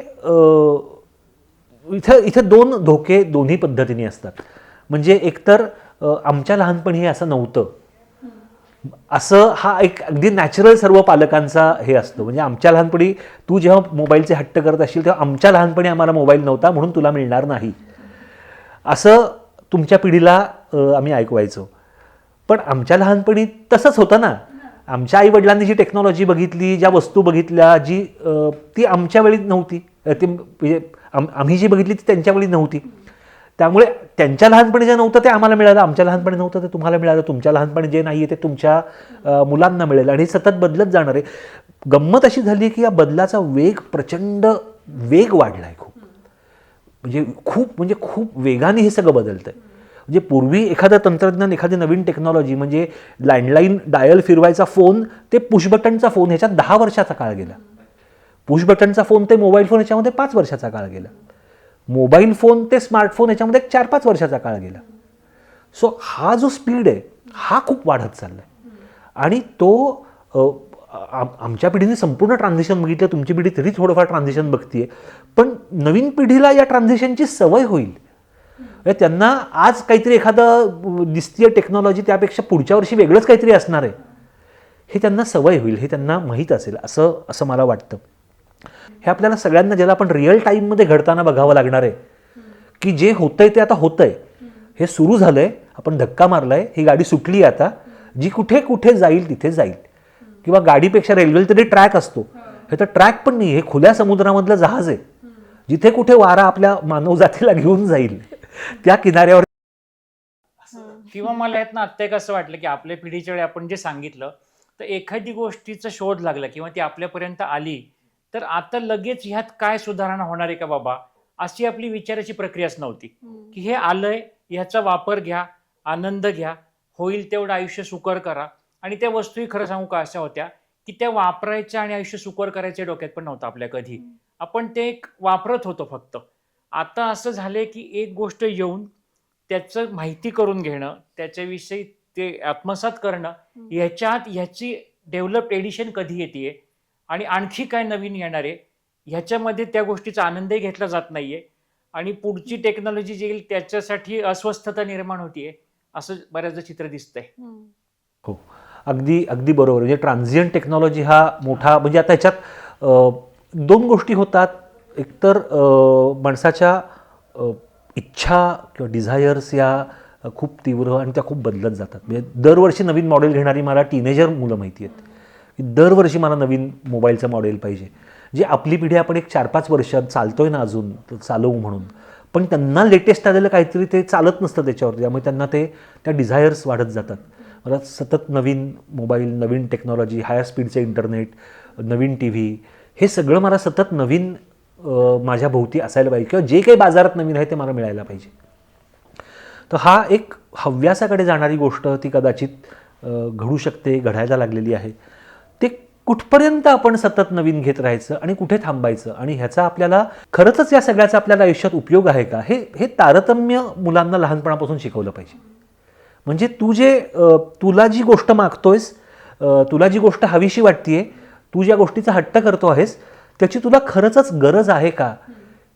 इथं 2 धोके दोन्ही पद्धतीने असतात. म्हणजे एकतर आमच्या लहानपणी हे असं नव्हतं, असं हा एक अगदी नॅचरल सर्व पालकांचा हे असतं. म्हणजे आमच्या लहानपणी तू जेव्हा मोबाईलचे हट्ट करत असशील तेव्हा आमच्या लहानपणी आम्हाला मोबाईल नव्हता म्हणून तुला मिळणार नाही, असं तुमच्या पिढीला आम्ही ऐकवायचो. पण आमच्या लहानपणी तसंच होतं ना. आमच्या आईवडिलांनी जी टेक्नॉलॉजी बघितली, ज्या वस्तू बघितल्या, जी ती आमच्या वेळी नव्हती, ती म्हणजे आम्ही जी बघितली ती त्यांच्या वेळी नव्हती. त्यामुळे त्यांच्या लहानपणी जे नव्हतं ते आम्हाला मिळालं, आमच्या लहानपणी नव्हतं ते तुम्हाला मिळालं, तुमच्या लहानपणी जे नाही आहे ते तुमच्या मुलांना मिळेल, आणि हे सतत बदलत जाणार आहे. गंमत अशी झाली की या बदलाचा वेग, प्रचंड वेग वाढला आहे खूप. म्हणजे खूप वेगाने हे सगळं बदलतं आहे. म्हणजे पूर्वी एखादं तंत्रज्ञान, एखादी नवीन टेक्नॉलॉजी, म्हणजे लँडलाईन डायल फिरवायचा फोन ते पुश बटनचा फोन, ह्याच्यात 10 वर्षाचा काळ गेला. पुश बटनचा फोन ते मोबाईल फोन, ह्याच्यामध्ये 5 वर्षाचा काळ गेला. मोबाईल फोन ते स्मार्टफोन, ह्याच्यामध्ये 4-5 वर्षाचा काळ गेला. सो हा जो स्पीड आहे हा खूप वाढत चालला आहे. आणि तो आमच्या पिढीने संपूर्ण ट्रान्झिशन बघितलं, तुमची पिढी तरी थोडंफार ट्रान्झिशन बघतीये, पण नवीन पिढीला या ट्रान्झिशनची सवय होईल. म्हणजे त्यांना आज काहीतरी एखादं दिसतीये टेक्नॉलॉजी, त्यापेक्षा पुढच्या वर्षी वेगळंच काहीतरी असणार आहे, हे त्यांना सवय होईल, हे त्यांना माहीत असेल असं मला वाटतं. हे आपल्याला सगळ्यांना, ज्याला आपण रिअल टाईममध्ये घडताना बघावं लागणार आहे, की जे होतंय ते आता होतंय, हे सुरू झालंय, आपण धक्का मारलाय, ही गाडी सुटली आता, जी कुठे कुठे जाईल तिथे जाईल. किंवा गाडीपेक्षा रेल्वेला तरी ट्रॅक असतो, हे तर ट्रॅक पण नाही, हे खुल्या समुद्रामधलं जहाज आहे, जिथे कुठे वारा आपल्या मानवजातीला घेऊन जाईल त्या किनाऱ्यावर. किंवा मला यात ना आत्ता एक असं वाटलं की आपल्या पिढीच्या वेळी आपण जे सांगितलं, तर एखादी गोष्टीचा शोध लागला किंवा ती आपल्यापर्यंत आली, तर आता लगेच ह्यात काय सुधारणा होणार आहे का बाबा, अशी आपली विचाराची प्रक्रियाच नव्हती. की हे आलंय, ह्याचा वापर घ्या, आनंद घ्या, होईल तेवढं आयुष्य सुकर करा. आणि त्या वस्तूही खरं सांगू का अशा होत्या की त्या वापरायच्या आणि आयुष्य सुकर करायच्या डोक्यात पण नव्हतं आपल्या कधी. आपण ते एक वापरत होतो फक्त. आता असं झालंय की एक गोष्ट येऊन त्याचं माहिती करून घेणं, त्याच्याविषयी ते आत्मसात करणं, ह्याच्यात ह्याची डेव्हलप एडिशन कधी येते आणि आणखी काय नवीन येणार आहे, ह्याच्यामध्ये त्या गोष्टीचा आनंदही घेतला जात नाहीये आणि पुढची टेक्नॉलॉजी जी येईल त्याच्यासाठी अस्वस्थता निर्माण होतीये, असं बऱ्याचदा चित्र दिसतंय. हो, अगदी बरोबर. म्हणजे ट्रान्झियंट टेक्नॉलॉजी हा मोठा, म्हणजे आता ह्याच्यात दोन गोष्टी होतात. एकतर माणसाच्या इच्छा किंवा डिझायर्स या खूप तीव्र आणि त्या खूप बदलत जातात. म्हणजे दरवर्षी नवीन मॉडेल घेणारी मला टीनेजर मुलं माहिती आहेत की दरवर्षी मला नवीन मोबाईलचं मॉडेल पाहिजे. जे आपली पिढी आपण एक 4-5 वर्षात चालतोय ना अजून चालवू म्हणून, पण त्यांना लेटेस्ट आलेलं काहीतरी ते चालत नसतं त्याच्यावरती, त्यामुळे त्यांना त्या डिझायर्स वाढत जातात. मला सतत नवीन मोबाईल, नवीन टेक्नॉलॉजी, हायर स्पीडचं इंटरनेट, नवीन टी व्ही, हे सगळं मला सतत नवीन माझ्या भोवती असायला पाहिजे किंवा जे काही बाजारात नवीन आहे ते मला मिळायला पाहिजे. तर हा एक हव्यासाकडे जाणारी गोष्ट ती कदाचित घडू शकते, घडायला लागलेली आहे. ते कुठपर्यंत आपण सतत नवीन घेत राहायचं आणि कुठे थांबायचं आणि ह्याचा आपल्याला खरंच या सगळ्याचा आपल्याला आयुष्यात उपयोग आहे का, हे तारतम्य मुलांना लहानपणापासून शिकवलं पाहिजे. म्हणजे तुला जी गोष्ट मागतोयस, तुला जी गोष्ट हवीशी वाटतेय, तू ज्या गोष्टीचा हट्ट करतो आहेस, त्याची तुला खरंच गरज आहे का,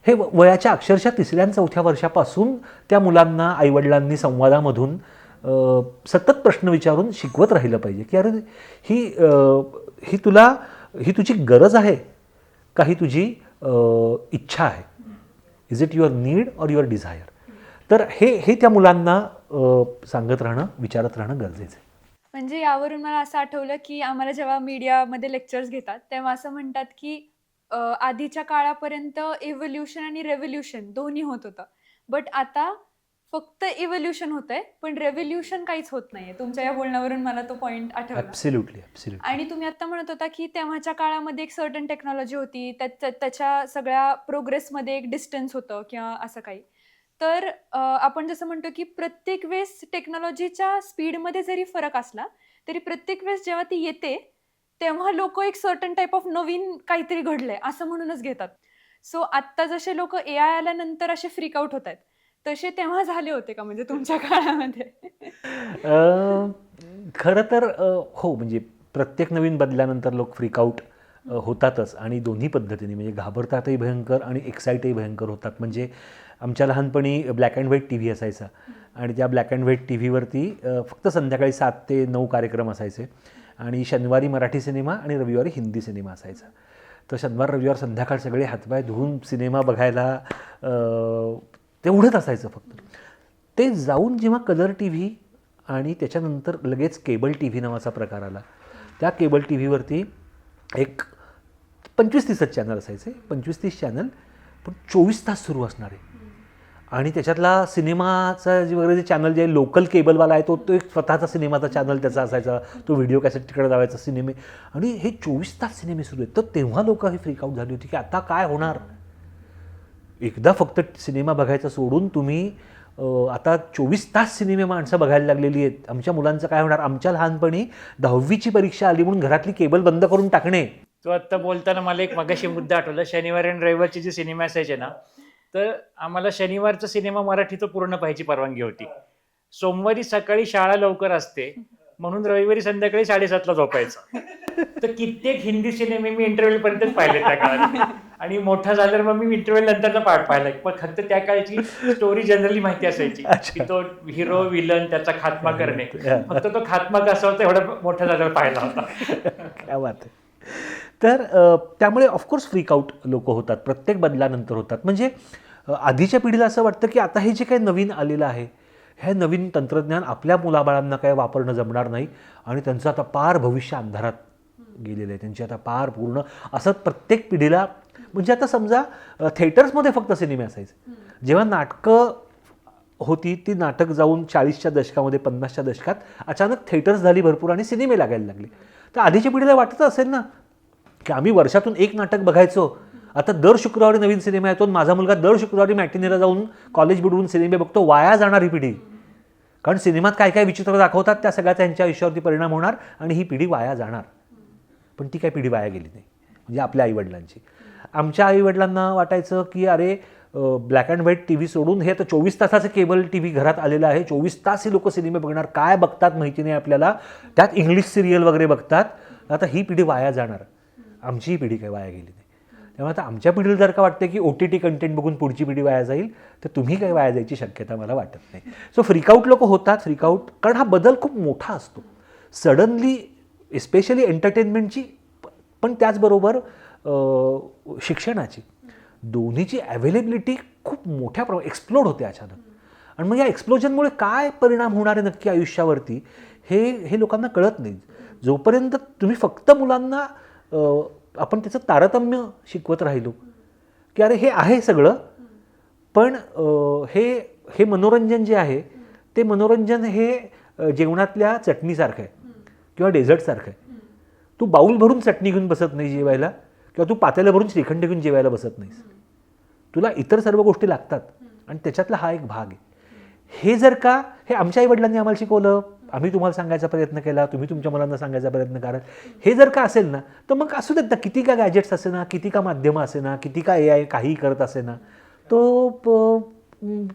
हे वयाच्या अक्षरशः 3ऱ्या-4थ्या वर्षापासून त्या मुलांना आईवडिलांनी संवादामधून सतत प्रश्न विचारून शिकवत राहिलं पाहिजे की अरे ही तुझी गरज आहे का, ही तुझी इच्छा आहे, is it your need or your desire. तर हे त्या मुलांना सांगत राहणं, विचारत राहणं गरजेचं आहे. म्हणजे यावरून मला असं आठवलं की आम्हाला जेव्हा मीडियामध्ये लेक्चर्स घेतात तेव्हा असं म्हणतात की आधीच्या काळापर्यंत इव्होल्युशन आणि रेव्होल्युशन दोन्ही होत होतं, बट आता फक्त इव्होल्युशन होतंय पण रेव्होल्युशन काहीच होत नाहीये. तुमच्या या बोलण्यावरून मला तो पॉइंट आठवला. ॲब्सोल्युटली. आणि तुम्ही आता म्हणत होता की तेव्हाच्या काळामध्ये एक सर्टन टेक्नॉलॉजी होती, त्याच्या सगळ्या प्रोग्रेसमध्ये एक डिस्टन्स होतं किंवा असं काही. तर आपण जसं म्हणतो की प्रत्येक वेळेस टेक्नॉलॉजीच्या स्पीडमध्ये जरी फरक असला तरी प्रत्येक वेळेस जेव्हा ती येते तेव्हा लोक एक सर्टन टाईप ऑफ नवीन काहीतरी घडलंय असं म्हणूनच घेतात. सो आत्ता जसे लोक AI आल्यानंतर असे फ्रीक आउट होत आहेत, तसे तेव्हा झाले होते का म्हणजे तुमच्या काळामध्ये? खरं तर हो, म्हणजे प्रत्येक नवीन बदल्यानंतर लोक फ्रीक आउट होतातच आणि दोन्ही पद्धतीने, म्हणजे घाबरतातही भयंकर आणि एक्साइटही भयंकर होतात. म्हणजे आमच्या लहानपणी black and white T V असायचा आणि त्या ब्लॅक अँड व्हाईट टी व्हीवरती फक्त संध्याकाळी 7 ते 9 कार्यक्रम असायचे आणि शनिवारी मराठी सिनेमा आणि रविवारी हिंदी सिनेमा असायचा. तर शनिवार रविवार संध्याकाळ सगळे हातपाय धुवून सिनेमा बघायला तेवढंच असायचं फक्त. ते जाऊन जेव्हा कलर टी व्ही आणि त्याच्यानंतर लगेच केबल टी व्ही नावाचा प्रकार आला, त्या केबल टी व्हीवरती एक 25-30 चॅनल असायचे, 25-30 चॅनल, पण 24 तास सुरू असणारे. आणि त्याच्यातला सिनेमाचा वगैरे जे चॅनल जे लोकल केबलवाला आहे तो एक स्वतःचा सिनेमाचा चॅनल त्याचा असायचा, तो व्हिडिओ कॅसेट तिकडे लावायचा सिनेमे, आणि हे 24 तास सिनेमे सुरू आहेत. तर तेव्हा लोक हे फ्रीक आउट झाली होती की आता काय होणार. एकदा फक्त सिनेमा बघायचा सोडून तुम्ही आता 24 तास सिनेमे माणसं बघायला लागलेली आहेत. आमच्या मुलांचं काय होणार. आमच्या लहानपणी 10वीची परीक्षा आली म्हणून घरातली केबल बंद करून टाकणे. तो आत्ता बोलताना मला एक मगाशी मुद्दा आठवला. शनिवारी आणि रविवारचे जे सिनेमा असायचे ना, तर आम्हाला शनिवारचा सिनेमा मराठीचा पूर्ण पाहायची परवानगी होती. सोमवारी सकाळी शाळा लवकर असते म्हणून रविवारी संध्याकाळी 7:30ला झोपायचं. तर कित्येक हिंदी सिनेमे मी इंटरव्ह्यू पर्यंतच पाहिले त्या काळात. आणि मोठा झाल्यावर मग मी इंटरव्ह्यू नंतरचा पार्ट पाहिला, पण फक्त त्या काळची स्टोरी जनरली माहिती असायची की तो हिरो विलन त्याचा खात्मा करणे, फक्त तो खात्मा कसा होता एवढा मोठा झाल्यावर पाहिला होता. काय बात आहे. तर त्यामुळे ऑफकोर्स फ्रीकआउट लोक होतात, प्रत्येक बदलानंतर होतात. म्हणजे आधीच्या पिढीला असं वाटतं की आता हे जे काही नवीन आलेलं आहे, हे नवीन तंत्रज्ञान आपल्या मुलाबाळांना काय वापरणं जमणार नाही आणि त्यांचं आता पार भविष्य अंधारात गेलेलं आहे, त्यांची आता पार पूर्ण असं प्रत्येक पिढीला. म्हणजे आता समजा थिएटर्समध्ये फक्त सिनेमे असायचे, जेव्हा नाटकं होती ती नाटक जाऊन 40च्या दशकामध्ये 50च्या दशकात अचानक थिएटर्स झाली भरपूर आणि सिनेमे लागायला लागले. तर आधीच्या पिढीला वाटत असेल ना की आम्ही वर्षातून एक नाटक बघायचो, आता दर शुक्रवारी नवीन सिनेमा येतो, माझा मुलगा दर शुक्रवारी मॅटिनीला जाऊन कॉलेज बुडवून सिनेमे बघतो. वाया जाणार ही पिढी, कारण सिनेमात काय काय विचित्र दाखवतात त्या सगळ्या त्यांच्या आयुष्यावरती परिणाम होणार आणि ही पिढी वाया जाणार. पण ती काय पिढी वाया गेली नाही. म्हणजे आपल्या आईवडिलांची, आमच्या आईवडिलांना वाटायचं की अरे black and white T V सोडून हे आता 24 तासाचं केबल टी व्ही घरात आलेलं आहे, 24 तास हे लोक सिनेमे बघणार, काय बघतात माहिती नाही आपल्याला, त्यात इंग्लिश सिरियल वगैरे बघतात. आता ही पिढी वाया जाणार. आमची ही पिढी काही वाया गेली नाही. त्यामुळे आता आमच्या पिढीला जर का वाटतं की OTT कंटेंट बघून पुढची पिढी वाया जाईल, तर तुम्ही काही वाया जायची शक्यता मला वाटत नाही. सो फ्रीकआउट लोक होतात, फ्रीकआउट, कारण हा बदल खूप मोठा असतो सडनली, एस्पेशली एंटरटेनमेंटची पण त्याचबरोबर शिक्षणाची, दोन्हीची अवेलेबिलिटी खूप मोठ्या प्रमाणात एक्सप्लोड होते अचानक. आणि मग या एक्सप्लोजनमुळे काय परिणाम होणार आहे नक्की आयुष्यावरती हे लोकांना कळत नाही. जोपर्यंत तुम्ही फक्त मुलांना आपण त्याचं तारतम्य शिकवत राहिलो की अरे हे आहे सगळं, पण हे मनोरंजन जे आहे ते मनोरंजन हे जेवणातल्या चटणीसारखं आहे किंवा डेझर्टसारखं आहे. तू बाऊल भरून चटणी घेऊन बसत नाही जेवायला, किंवा तू पातेलं भरून श्रीखंड घेऊन जेवायला बसत नाहीस. तुला इतर सर्व गोष्टी लागतात आणि त्याच्यातला हा एक भाग आहे. हे जर का हे आमच्या आईवडिलांनी आम्हाला शिकवलं, आम्ही तुम्हाला सांगायचा प्रयत्न केला, तुम्ही तुमच्या मुलांना सांगायचा प्रयत्न कराल, हे जर का असेल ना, तर मग असू देत ना, किती का गॅजेट्स असे ना, किती का माध्यमं असे ना, किती का AI काही करत असे ना,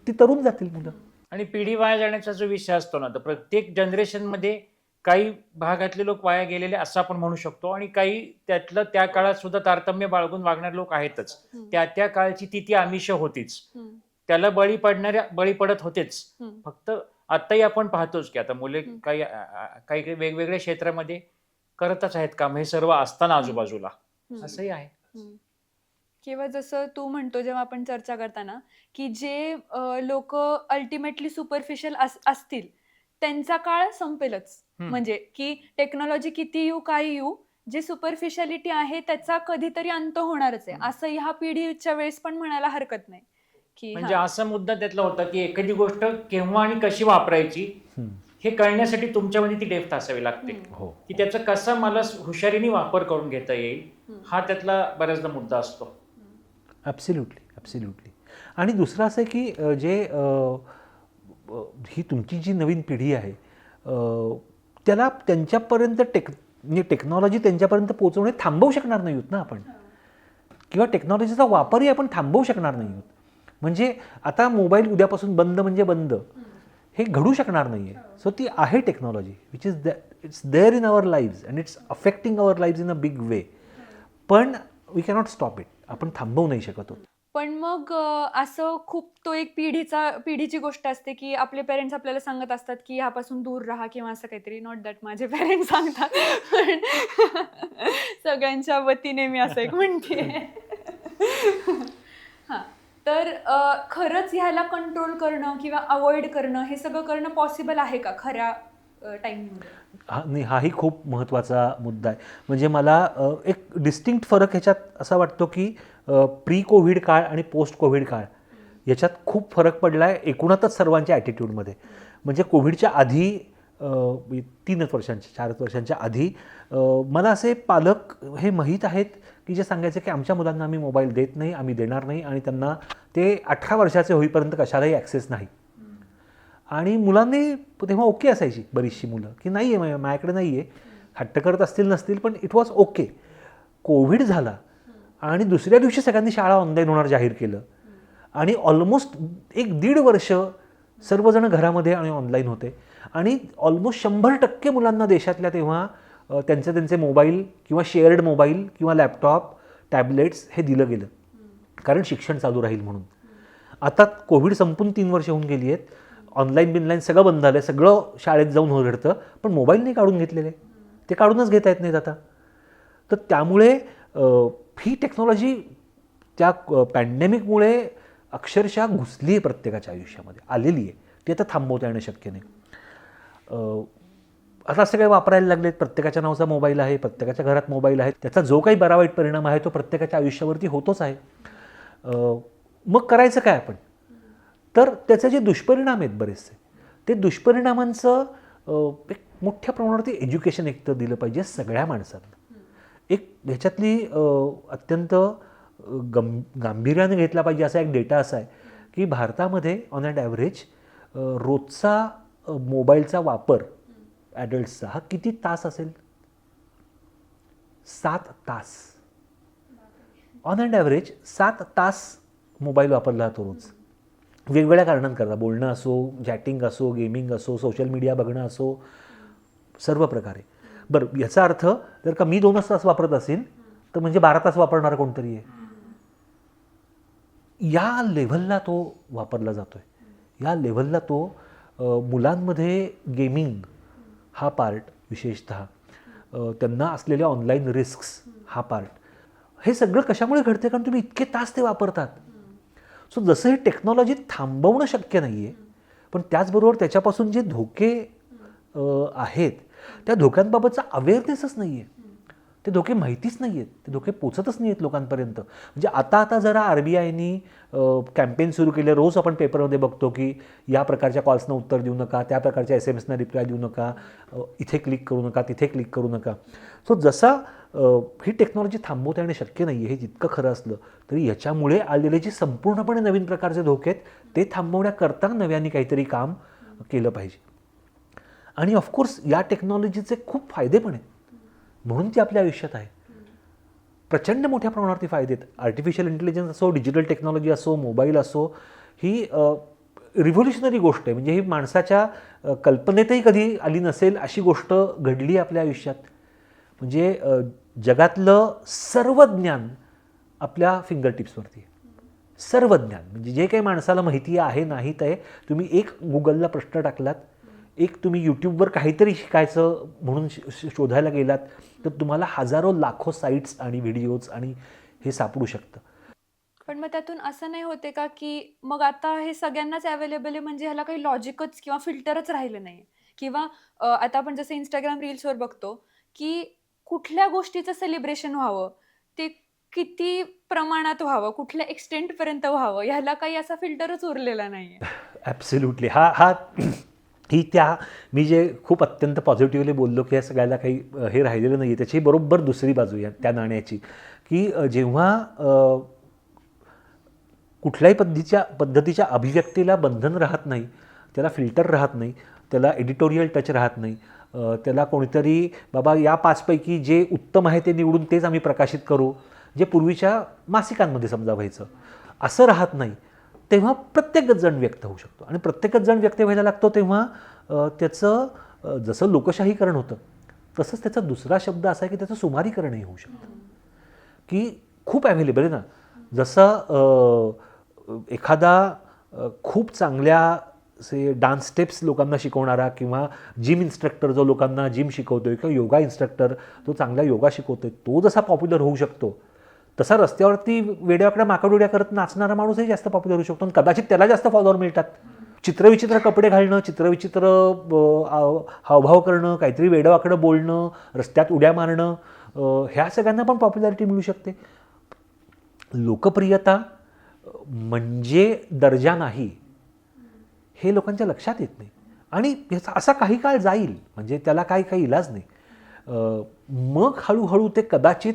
ती तरुण जातील मुलं. आणि पिढी वाया जाण्याचा जो विषय असतो ना, तर प्रत्येक जनरेशनमध्ये काही भागातले लोक वाया गेलेले असं आपण म्हणू शकतो, आणि काही त्यातलं त्या काळात सुद्धा तारतम्य बाळगून वागणारे लोक आहेतच. त्या काळची ती आमिष होतीच, त्याला बळी पडत होतेच. फक्त आताही आपण पाहतोच की आता मुले काही वेगवेगळ्या क्षेत्रामध्ये करतच आहेत काम, हे सर्व असताना आजूबाजूला असंही आहे. किंवा जसं तू म्हणतो, जेव्हा आपण चर्चा करताना की जे लोक अल्टिमेटली सुपरफिशियल असतील त्यांचा काळ संपेलच. म्हणजे की टेक्नॉलॉजी किती येऊ काय येऊ, जे सुपरफिशियलिटी आहे त्याचा कधीतरी अंत होणारच आहे, असं ह्या पिढीच्या वेळेस पण म्हणायला हरकत नाही. म्हणजे असा मुद्दा त्यातला होता की एखादी गोष्ट केव्हा आणि कशी वापरायची हे कळण्यासाठी तुमच्यामध्ये ती डेप्थ असावी लागते, की त्याचा कसा मला हुशारीने वापर करून घेता येईल, हा त्यातला बऱ्याचदा मुद्दा असतो. ॲब्सोल्युटली. आणि दुसरं असं आहे की जे ही तुमची जी नवीन पिढी आहे त्याला त्यांच्यापर्यंत टेक्नॉलॉजी त्यांच्यापर्यंत पोहोचवणे थांबवू शकणार नाही आहोत ना आपण, किंवा टेक्नॉलॉजीचा वापरही आपण थांबवू शकणार नाही आहोत. म्हणजे आता मोबाईल उद्यापासून बंद म्हणजे बंद हे घडू शकणार नाही आहे. सो ती आहे technology which is it's there in our lives and it's affecting our lives in a big way, पण वी कॅनॉट स्टॉप इट, आपण थांबवू नाही शकत आहोत. पण मग असं खूप तो एक पिढीची गोष्ट असते की आपले पेरेंट्स आपल्याला सांगत असतात की ह्यापासून दूर राहा किंवा असं काहीतरी. नॉट दॅट माझे पेरेंट्स सांगतात, पण सगळ्यांच्या वतीने मी असं एक म्हणते. हां, तर खरंच ह्याला कंट्रोल करणं किंवा अवॉइड करणं हे सगळं करणं पॉसिबल आहे का खऱ्या टाईममध्ये? हाही खूप महत्त्वाचा मुद्दा आहे. म्हणजे मला एक डिस्टिंक्ट फरक ह्याच्यात असा वाटतो की प्री कोविड काळ आणि पोस्ट कोविड काळ याच्यात खूप फरक पडला आहे एकूणातच सर्वांच्या ॲटिट्यूडमध्ये. म्हणजे कोविडच्या आधी 3 वर्षांच्या 4 वर्षांच्या आधी मला असे पालक हे माहीत आहेत की जे सांगायचे की आमच्या मुलांना आम्ही मोबाईल देत नाही, आम्ही देणार नाही, आणि त्यांना ते 18 वर्षाचे होईपर्यंत कशालाही ॲक्सेस नाही. आणि मुलांनी तेव्हा ओके असायची बरीचशी मुलं की नाही आहे माझ्याकडे नाही आहे, हट्ट करत असतील नसतील, पण इट वॉज ओके. कोविड झाला आणि दुसऱ्या दिवशी सगळ्यांनी शाळा ऑनलाईन होणार जाहीर केलं, आणि ऑलमोस्ट 1-1.5 वर्ष सर्वजण घरामध्ये आणि ऑनलाईन होते, आणि ऑलमोस्ट 100% मुलांना देशातल्या तेव्हा त्यांचे मोबाईल किंवा शेअर्ड मोबाईल किंवा लॅपटॉप, टॅबलेट्स हे दिलं गेलं. कारण शिक्षण चालू राहील म्हणून. आता कोविड संपून 3 वर्ष होऊन गेली आहेत, ऑनलाईन बिनलाईन सगळं बंद झालं आहे, सगळं शाळेत जाऊन हो घडतं, पण मोबाईल नाही काढून घेतलेले, ते काढूनच घेता येत नाहीत आता. तर त्यामुळे ही टेक्नॉलॉजी त्या पॅन्डेमिकमुळे अक्षरशः घुसली आहे प्रत्येकाच्या आयुष्यामध्ये, आलेली आहे. ती आता थांबवता येणं शक्य नाही. आता सगळे वापरायला लागलेत, प्रत्येकाच्या नावाचा मोबाईल आहे, प्रत्येकाच्या घरात मोबाईल आहे. त्याचा जो काही बरा वाईट परिणाम आहे तो प्रत्येकाच्या आयुष्यावरती होतोच आहे. मग करायचं काय आपण? तर त्याचे जे दुष्परिणाम आहेत बरेचसे, ते दुष्परिणामांचं एक मोठ्या प्रमाणावरती एज्युकेशन एक तर दिलं पाहिजे सगळ्या माणसांना. एक ह्याच्यातली अत्यंत गांभीर्याने घेतला पाहिजे असा एक डेटा असा आहे की भारतामध्ये ऑन ॲन ॲव्हरेज रोजचा मोबाईलचा वापर ॲडल्ट्सचा हा किती तास असेल? 7 तास. ऑन ॲन ॲव्हरेज 7 तास मोबाईल वापरला जातो रोज, वेगवेगळ्या कारणांकरता. बोलणं असो, चॅटिंग असो, गेमिंग असो, सोशल मीडिया बघणं असो, सर्व प्रकारे. बरं, याचा अर्थ जर का मी 2 तास वापरत असेल तर म्हणजे 12 तास वापरणार कोणतरी आहे. या लेव्हलला तो वापरला जातो आहे. या लेव्हलला तो मुलांमध्ये गेमिंग हा पार्ट, विशेषतः त्यांना असलेल्या ऑनलाईन रिस्क्स हा पार्ट, हे सगळं कशामुळे घडते? कारण तुम्ही इतके तास ते वापरतात. सो जसं हे टेक्नॉलॉजी थांबवणं शक्य नाही आहे, पण त्याचबरोबर त्याच्यापासून जे धोके आहेत त्या धोक्यांबाबतचा अवेअरनेसच नाही आहे. ते धोके माहितीच नाही आहेत, ते धोके पोचतच नाही आहेत लोकांपर्यंत. म्हणजे आता जरा RBIनी कॅम्पेन सुरू केले. रोज आपण पेपरमध्ये बघतो की या प्रकारच्या कॉल्सना उत्तर देऊ नका, त्या प्रकारच्या SMS ना रिप्लाय देऊ नका, इथे क्लिक करू नका, तिथे क्लिक करू नका. सो जसा ही टेक्नॉलॉजी थांबवता येणं शक्य नाही आहे हे जितकं खरं असलं तरी याच्यामुळे आलेले जे संपूर्णपणे नवीन प्रकारचे धोके आहेत ते थांबवण्याकरता नव्याने काहीतरी काम केलं पाहिजे. आणि ऑफकोर्स या टेक्नॉलॉजीचे खूप फायदे पण आहेत, म्हणून ती आपल्या आयुष्यात आहे. प्रचंड मोठ्या प्रमाणावरती फायदे आहेत. आर्टिफिशियल इंटेलिजन्स असो, डिजिटल टेक्नॉलॉजी असो, मोबाईल असो, ही रिव्होल्युशनरी गोष्ट आहे. म्हणजे ही माणसाच्या कल्पनेतही कधी आली नसेल अशी गोष्ट घडली आपल्या आयुष्यात. म्हणजे जगातलं सर्व ज्ञान आपल्या फिंगर टिप्सवरती आहे. सर्व ज्ञान म्हणजे जे काही माणसाला माहिती आहे नाहीत आहे, तुम्ही एक गुगलला प्रश्न टाकलात, एक तुम्ही यूट्यूबवर काहीतरी शिकायचं म्हणून शोधायला गेलात तर तुम्हाला हजारो लाखो साईट्स आणि व्हिडिओज आणि हे सापडू शकतं. पण मग त्यातून असं नाही होते का की मग आता हे सगळ्यांनाच अवेलेबल आहे, म्हणजे ह्याला काही लॉजिकच किंवा फिल्टरच राहिलं नाही? किंवा आता आपण जसं इंस्टाग्राम रील्सवर बघतो की कुठल्या गोष्टीचं सेलिब्रेशन व्हावं, ते किती प्रमाणात व्हावं, कुठल्या एक्सटेंटपर्यंत व्हावं, ह्याला काही असा फिल्टरच उरलेला नाही. ॲब्सोल्युटली. ही त्या मी जे खूप अत्यंत पॉझिटिव्हली बोललो की या सगळ्याला काही हे राहिलेलं नाही आहे, त्याची बरोबर दुसरी बाजू या त्या नाण्याची, की जेव्हा कुठल्याही पद्धतीच्या अभिव्यक्तीला बंधन राहत नाही, त्याला फिल्टर राहत नाही, त्याला एडिटोरियल टच राहत नाही, त्याला कोणीतरी बाबा या 5 पैकी जे उत्तम आहे ते निवडून तेच आम्ही प्रकाशित करू, जे पूर्वीच्या मासिकांमध्ये समजा व्हायचं, असं राहत नाही, तेव्हा प्रत्येकच जण व्यक्त होऊ शकतो. आणि प्रत्येकच जण व्यक्त व्हायला लागतो तेव्हा त्याचं जसं लोकशाहीकरण होतं तसंच त्याचा दुसरा शब्द असा आहे की त्याचं सुमारीकरणही होऊ शकतं. की खूप अवेलेबल आहे ना. जसं एखादा खूप चांगल्या डान्स स्टेप्स लोकांना शिकवणारा किंवा जिम इन्स्ट्रक्टर जो लोकांना जिम शिकवतोय किंवा योगा इन्स्ट्रक्टर जो चांगला योगा शिकवतोय तो जसा पॉप्युलर होऊ शकतो, तसा रस्त्यावरती वेड्यावाकड्या माकडोड्या करत नाचणारा माणूसही जास्त पॉप्युलर होऊ शकतो आणि कदाचित त्याला जास्त फॉलोअर मिळतात. चित्रविचित्र कपडे घालणं, चित्रविचित्र हावभाव करणं, काहीतरी वेडवाकडं बोलणं, रस्त्यात उड्या मारणं, ह्या सगळ्यांना पण पॉप्युलॅरिटी मिळू शकते. लोकप्रियता म्हणजे दर्जा नाही हे लोकांच्या लक्षात येत नाही. आणि ह्याचा असा काही काळ जाईल, म्हणजे त्याला काही इलाज नाही. मग हळूहळू ते कदाचित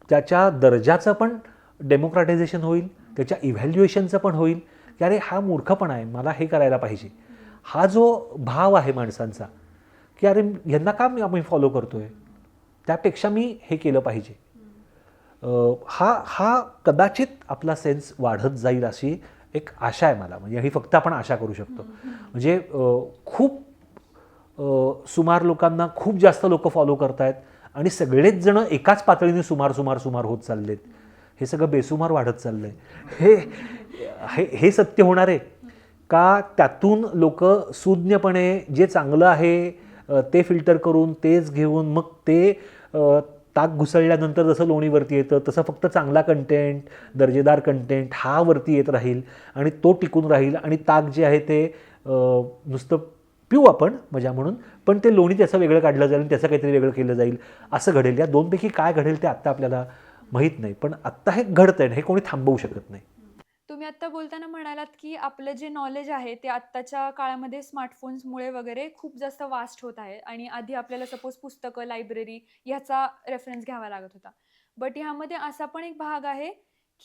त्याच्या दर्जाचं पण डेमोक्रॅटायझेशन होईल, त्याच्या इव्हॅल्युएशनचं पण होईल की अरे हा मूर्खपणा आहे, मला हे करायला पाहिजे. हा जो भाव आहे माणसांचा की अरे ह्यांना का आम्ही फॉलो करतो आहे, त्यापेक्षा मी हे केलं पाहिजे, हा कदाचित आपला सेन्स वाढत जाईल अशी एक आशा आहे मला. म्हणजे ही फक्त आपण आशा करू शकतो. म्हणजे खूप सुमार लोकांना खूप जास्त लोक फॉलो करत आहेत आणि सगळेच जण एकाच पातळीने सुमार होत चाललेत. हे सगळं बेसुमार वाढत चाललं आहे. हे हे सत्य होणार आहे का? त्यातून लोक सुज्ञपणे जे चांगलं आहे ते फिल्टर करून तेच घेऊन मग ते ताक घुसळल्यानंतर जसं लोणीवरती येतं तसं फक्त चांगला कंटेंट, दर्जेदार कंटेंट हा वरती येत राहील आणि तो टिकून राहील आणि ताक जे आहे ते नुसतं पिऊ आपण मजा म्हणून, पण ते लोणी त्याचं वेगळं काढलं जाईल आणि त्याचं काहीतरी वेगळं केलं जाईल असं घडेल. या दोनपैकी काय घडेल ते आत्ता आपल्याला माहीत नाही, पण आत्ता हे घडतंय, हे कोणी थांबवू शकत नाही. तुम्ही आता बोलताना म्हणालात की आपलं जे नॉलेज आहे ते आत्ताच्या काळामध्ये स्मार्टफोन्समुळे वगैरे खूप जास्त वास्ट होत आहे आणि आधी आपल्याला सपोज पुस्तकं, लायब्ररी ह्याचा रेफरन्स घ्यावा लागत होता. बट ह्यामध्ये असा पण एक भाग आहे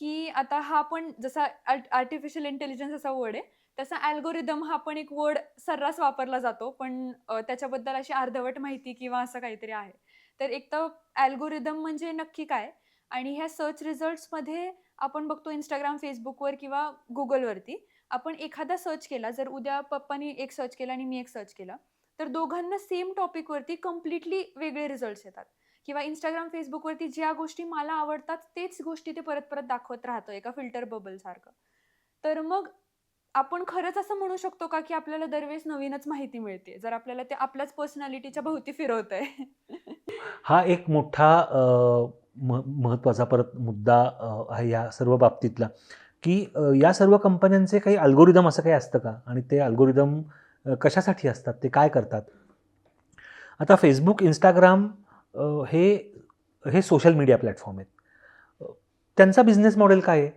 की आता हा पण जसा आर्टिफिशियल इंटेलिजन्स असा वर्ड आहे तसा अल्गोरिदम हा पण एक वर्ड सर्रास वापरला जातो, पण त्याच्याबद्दल अशी अर्धवट माहिती किंवा असं काहीतरी आहे. तर एक तर अल्गोरिदम म्हणजे नक्की काय, आणि ह्या सर्च रिझल्ट्समध्ये आपण बघतो इंस्टाग्राम, फेसबुकवर किंवा गुगलवरती आपण एखादा सर्च केला, जर उद्या पप्पानी एक सर्च केला आणि मी एक सर्च केला तर दोघांना सेम टॉपिकवरती कम्प्लिटली वेगळे रिझल्ट्स येतात. किंवा इंस्टाग्राम, फेसबुकवरती ज्या गोष्टी मला आवडतात तेच गोष्टी ते परत परत दाखवत राहतं एका फिल्टर बबल सारखं. तर मग आपण खरंच असं म्हणू शकतो का की आपल्याला दरवेळेस नवीनच माहिती मिळते जर आपल्याला ते आपल्याच पर्सनॅलिटीच्या भोवती फिरवत आहे? हा एक मोठा महत्त्वाचा परत मुद्दा आहे या सर्व बाबतीतला, की या सर्व कंपन्यांचे काही अल्गोरिदम असं काही असतं का, आणि ते अल्गोरिदम कशासाठी असतात, ते काय करतात. आता फेसबुक, इंस्टाग्राम हे सोशल मीडिया प्लॅटफॉर्म आहेत. त्यांचा बिझनेस मॉडेल काय आहे?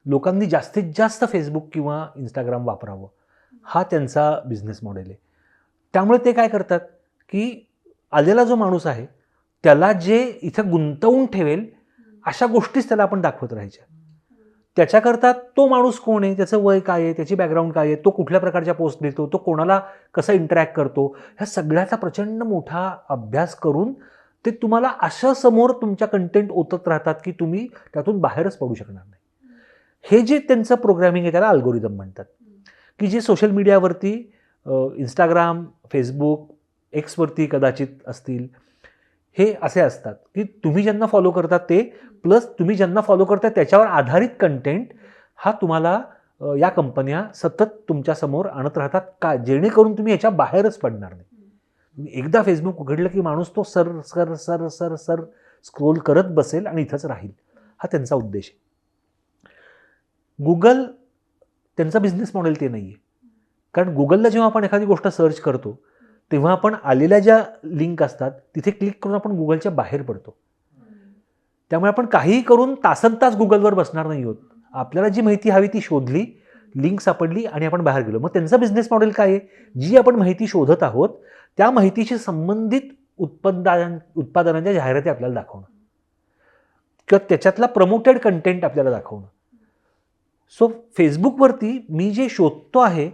लोकांनी जास्तीत जास्त फेसबुक किंवा इंस्टाग्राम वापरावं हा त्यांचा बिझनेस मॉडेल आहे. त्यामुळे ते काय करतात की आलेला जो माणूस आहे त्याला जे इथं गुंतवून ठेवेल अशा गोष्टीच त्याला आपण दाखवत राहायच्या. त्याच्याकरता तो माणूस कोण आहे, त्याचं वय काय आहे, त्याची बॅकग्राऊंड काय आहे, तो कुठल्या प्रकारच्या पोस्ट देतो, तो कोणाला कसं इंटरॅक्ट करतो, ह्या सगळ्याचा प्रचंड मोठा अभ्यास करून ते तुम्हाला असं समोर तुमच्या कंटेंट ओतत राहतात की तुम्ही त्यातून बाहेरच पडू शकणार नाही. हे जे त्यांचं प्रोग्रॅमिंग आहे त्याला अल्गोरिदम म्हणतात. की जे सोशल मीडियावरती इंस्टाग्राम, फेसबुक, एक्सवरती कदाचित असतील, हे असे असतात की तुम्ही ज्यांना फॉलो करता ते प्लस तुम्ही ज्यांना फॉलो करता त्याच्यावर आधारित कंटेंट हा तुम्हाला या कंपन्या सतत तुमच्यासमोर आणत राहतात का, जेणेकरून तुम्ही याच्या बाहेरच पडणार नाही. एकदा फेसबुक उघडलं की माणूस तो sir sir sir sir sir scroll करत बसेल आणि इथंच राहील. हा त्यांचा उद्देश आहे. गुगल, त्यांचा बिझनेस मॉडेल ते नाही आहे. कारण गुगलला जेव्हा आपण एखादी गोष्ट सर्च करतो तेव्हा आपण आलेल्या ज्या लिंक असतात तिथे क्लिक करून आपण गुगलच्या बाहेर पडतो. त्यामुळे आपण काहीही करून तासनतास गुगलवर बसणार नाही आहोत. आपल्याला जी माहिती हवी ती शोधली, लिंक सापडली आणि आपण बाहेर गेलो. मग त्यांचा बिझनेस मॉडेल काय आहे? जी आपण माहिती शोधत आहोत त्या माहितीशी संबंधित उत्पादनांच्या जाहिराती आपल्याला दाखवणं किंवा त्याच्यातला प्रमोटेड कंटेंट आपल्याला दाखवणं. सो फेसबुकवरती मी जे शोधतो आहे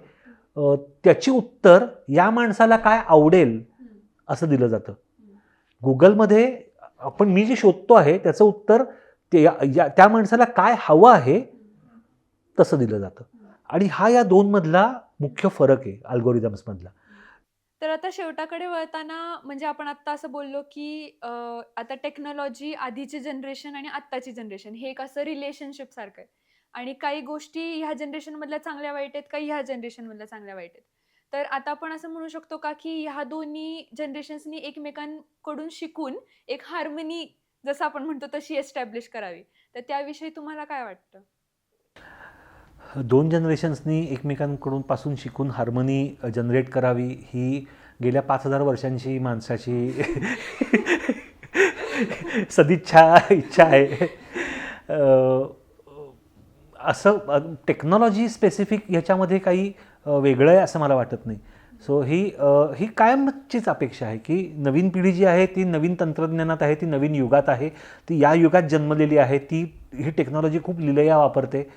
त्याची उत्तर या माणसाला काय आवडेल असं दिलं जातं. गुगलमध्ये आपण मी जे शोधतो आहे त्याचं उत्तर त्या माणसाला काय हवं आहे तसं दिलं जातं. आणि हा या दोनमधला मुख्य फरक आहे अल्गोरिदम्समधला. तर आता शेवटाकडे वळताना म्हणजे आपण आत्ता असं बोललो की आता टेक्नॉलॉजी आधीची जनरेशन आणि आत्ताची जनरेशन हे एक असं रिलेशनशिप सारखं आहे आणि काही गोष्टी ह्या जनरेशनमधल्या चांगल्या वाईट आहेत, काही ह्या जनरेशनमधल्या चांगल्या वाईट आहेत. तर आता आपण असं म्हणू शकतो का की ह्या दोन्ही जनरेशन्सनी एकमेकांकडून शिकून एक हार्मनी जसं आपण म्हणतो तशी एस्टॅब्लिश करावी, तर त्याविषयी तुम्हाला काय वाटतं? दोन जनरेशन्सनी एकमेकांकडून पासून शिकून हार्मनी जनरेट करावी ही गेल्या 5000 वर्षांची माणसाची सदिच्छा इच्छा आहे. असं टेक्नॉलॉजी स्पेसिफिक ह्याच्यामध्ये काही वेगळं आहे असं मला वाटत नाही. सो ही कायमचीच अपेक्षा आहे की नवीन पिढी जी आहे ती नवीन तंत्रज्ञानात आहे, ती नवीन युगात आहे, ती या युगात जन्मलेली आहे, ही टेक्नॉलॉजी खूप लिलया वापरते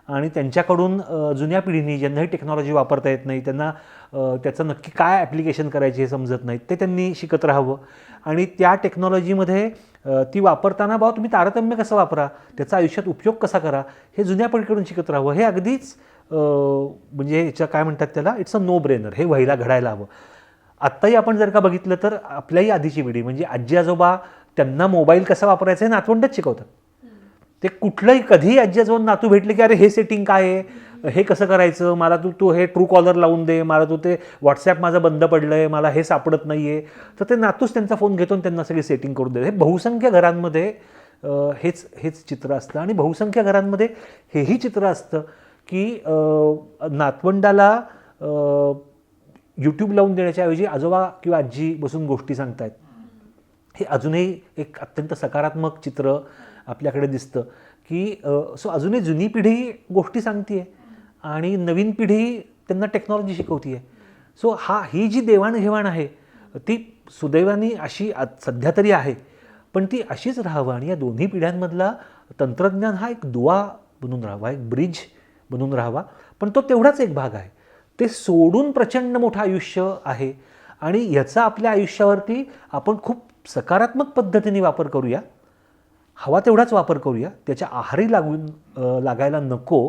आणि त्यांच्याकडून जुन्या पिढीने ज्यांना ही टेक्नॉलॉजी वापरता येत नाही, त्यांना त्याचं नक्की काय ॲप्लिकेशन करायचे हे समजत नाही, ते त्यांनी शिकत राहावं. आणि त्या टेक्नॉलॉजीमध्ये ती वापरताना भाऊ तुम्ही तारतम्य कसं वापरा, त्याचा आयुष्यात उपयोग कसा करा हे जुन्या पिढीकडून शिकत राहावं. हे अगदीच म्हणजे ह्याच्या काय म्हणतात त्याला, इट्स अ नो ब्रेनर, हे व्हायला घडायला हवं. आत्ताही आपण जर का बघितलं तर आपल्याही आधीची पिढी म्हणजे आजी आजोबा त्यांना मोबाईल कसा वापरायचा हे नातवंडच शिकवतात. ते कुठलंही कधीही आजी आजोबा नातू भेटले की अरे हे सेटिंग काय आहे, हे कसं करायचं, मला तू हे ट्रू कॉलर लावून दे, मला तू ते व्हॉट्सॲप माझं बंद पडलं आहे, मला हे सापडत नाही आहे, तर ते नातूच त्यांचा फोन घेतो आणि त्यांना सगळी सेटिंग करून देते. हे बहुसंख्य घरांमध्ये हेच चित्र असतं. आणि बहुसंख्य घरांमध्ये हेही चित्र असतं की नातवंडाला यूट्यूब लावून देण्याच्या ऐवजी आजोबा किंवा आजी बसून गोष्टी सांगतायत. हे अजूनही एक अत्यंत सकारात्मक चित्र आपल्याकडे दिसतं की सो अजूनही जुनी पिढी गोष्टी सांगते आहे आणि नवीन पिढी त्यांना टेक्नॉलॉजी शिकवते आहे. सो ही जी देवाणघेवाण आहे ती सुदैवाने अशी सध्या तरी आहे, पण ती अशीच राहावं आणि या दोन्ही पिढ्यांमधला तंत्रज्ञान हा एक दुवा बनून राहावा, एक ब्रिज बनून राहावा. पण तो तेवढाच एक भाग आहे. ते सोडून प्रचंड मोठं आयुष्य आहे आणि ह्याचा आपल्या आयुष्यावरती आपण खूप सकारात्मक पद्धतीने वापर करूया, हवा तेवढाच वापर करूया, त्याच्या आहारी लागायला नको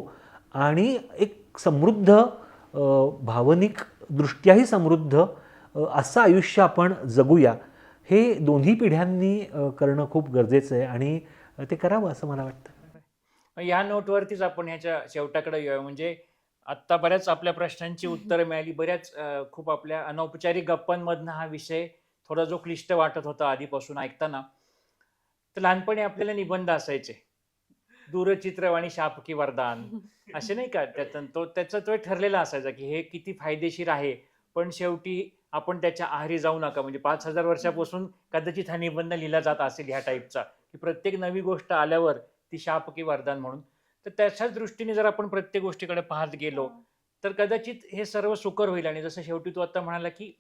आणि एक समृद्ध भावनिक दृष्ट्याही समृद्ध असं आयुष्य आपण जगूया. हे दोन्ही पिढ्यांनी करणं खूप गरजेचं आहे आणि ते करावं असं मला वाटतं. या नोटवरतीच आपण ह्याच्या शेवटाकडे येऊया. म्हणजे आत्ता बऱ्याच आपल्या प्रश्नांची उत्तरं मिळाली, बऱ्याच खूप आपल्या अनौपचारिक गप्पांमधनं हा विषय थोडा जो क्लिष्ट वाटत होता आधीपासून ऐकताना, तर लहानपणी आपल्याला निबंध असायचे, दूरचित्रवाणी शापकी वरदान असे नाही का, त्याचा तो ठरलेला असायचा की हे किती फायदेशीर आहे, पण शेवटी आपण त्याच्या आहारी जाऊ नका. म्हणजे 5,000 वर्षापासून कदाचित हा निबंध लिहिला जात असेल ह्या टाईपचा, की प्रत्येक नवी गोष्ट आल्यावर ती शापकी वरदान म्हणून. तर त्याच्याच दृष्टीने जर आपण प्रत्येक गोष्टीकडे पाहत गेलो तर कदाचित हे सर्व सुकर होईल. आणि जसं शेवटी तू आता म्हणाला की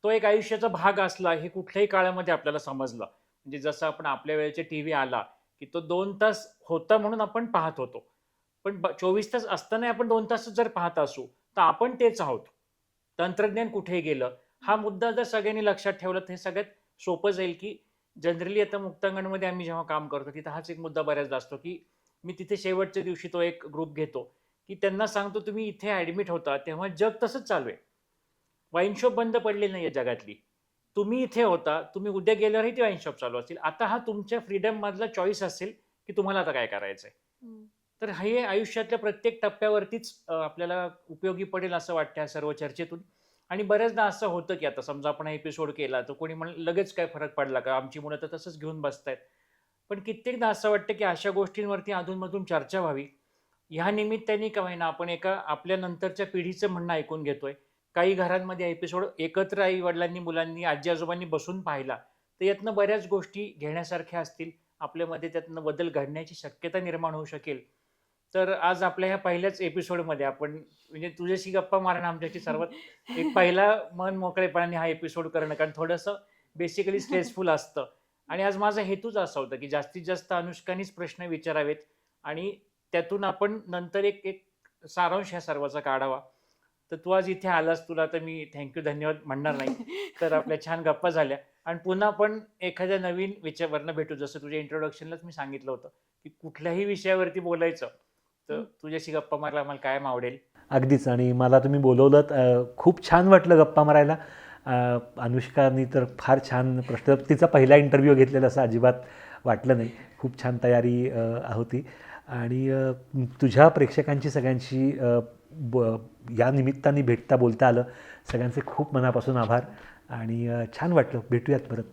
तो एक आयुष्याचा भाग असला, हे कुठल्याही काळामध्ये आपल्याला समजलं. म्हणजे जसं आपण आपल्या वेळेचे टीव्ही आला की तो 2 तास होता म्हणून आपण पाहत होतो, पण 24 तास असताना आपण 2 तासच जर पाहत असू तर आपण तेच आहोत. तंत्रज्ञान कुठे गेलं हा मुद्दा जर सगळ्यांनी लक्षात ठेवला तर हे सगळ्यात सोपं जाईल. की जनरली आता मुक्तांगणमध्ये आम्ही जेव्हा काम करतो तिथं हाच एक मुद्दा बऱ्याचदा असतो की मी तिथे शेवटच्या दिवशी तो एक ग्रुप घेतो की त्यांना सांगतो तुम्ही इथे ऍडमिट होता तेव्हा जग तसंच चालू आहे, वाईन शॉप बंद पडलेली नाही जगातली, तुम्ही इथे होता, तुम्ही उद्या गेल्यावरही ती वाईन शॉप चालू असतील. आता हा तुमच्या फ्रीडम मधला चॉईस असेल की तुम्हाला आता काय करायचंय. तर हे आयुष्यातल्या प्रत्येक टप्प्यावरतीच आपल्याला उपयोगी पडेल असं वाटतं या सर्व चर्चेतून. आणि बऱ्याचदा असं होतं की आता समजा आपण हा एपिसोड केला तर कोणी म्हणलं लगेच काय फरक पडला का, आमची मुलं तर तसंच घेऊन बसतायत. पण कित्येकदा असं वाटतं की अशा गोष्टींवरती अधूनमधून चर्चा व्हावी. ह्या निमित्ताने का होईना आपण एका आपल्या नंतरच्या पिढीचं म्हणणं ऐकून घेतोय. काही घरांमध्ये एपिसोड एकत्र आई वडिलांनी मुलांनी आजी आजोबांनी बसून पाहिला तर यातनं बऱ्याच गोष्टी घेण्यासारख्या असतील, आपल्यामध्ये त्यातनं बदल घडण्याची शक्यता निर्माण होऊ शकेल. तर आज आपल्या ह्या पहिल्याच एपिसोडमध्ये आपण म्हणजे तुझ्याशी गप्पा मारणं आमच्याशी सर्वात एक पहिला मन मोकळेपणाने हा एपिसोड करणं, कारण थोडंसं बेसिकली स्ट्रेसफुल असतं. आणि आज माझा हेतूच असा होता की जास्तीत जास्त अनुष्कानीच प्रश्न विचारावेत आणि त्यातून आपण नंतर एक एक सारांश ह्या सर्वाचा काढावा. तर तू आज इथे आलास, तुला तर मी थँक्यू धन्यवाद म्हणणार नाही. तर आपल्या छान गप्पा झाल्या आणि पुन्हा आपण एखाद्या नवीन विषयावरनं भेटू. जसं तुझ्या इंट्रोडक्शनलाच मी सांगितलं होतं की कुठल्याही विषयावरती बोलायचं तर तुझ्याशी गप्पा मारायला आम्हाला कायम आवडेल. अगदीच. आणि मला तुम्ही बोलवलं, खूप छान वाटलं गप्पा मारायला. अनुष्कानी तर फार छान प्रश्न, तिचा पहिला इंटरव्ह्यू घेतलेला असं अजिबात वाटलं नाही. खूप छान तयारी होती आणि तुझ्या प्रेक्षकांची सगळ्यांशी या निमित्ताने भेटता बोलता आलं. सगळ्यांचे खूप मनापासून आभार आणि छान वाटलं. भेटूयात परत.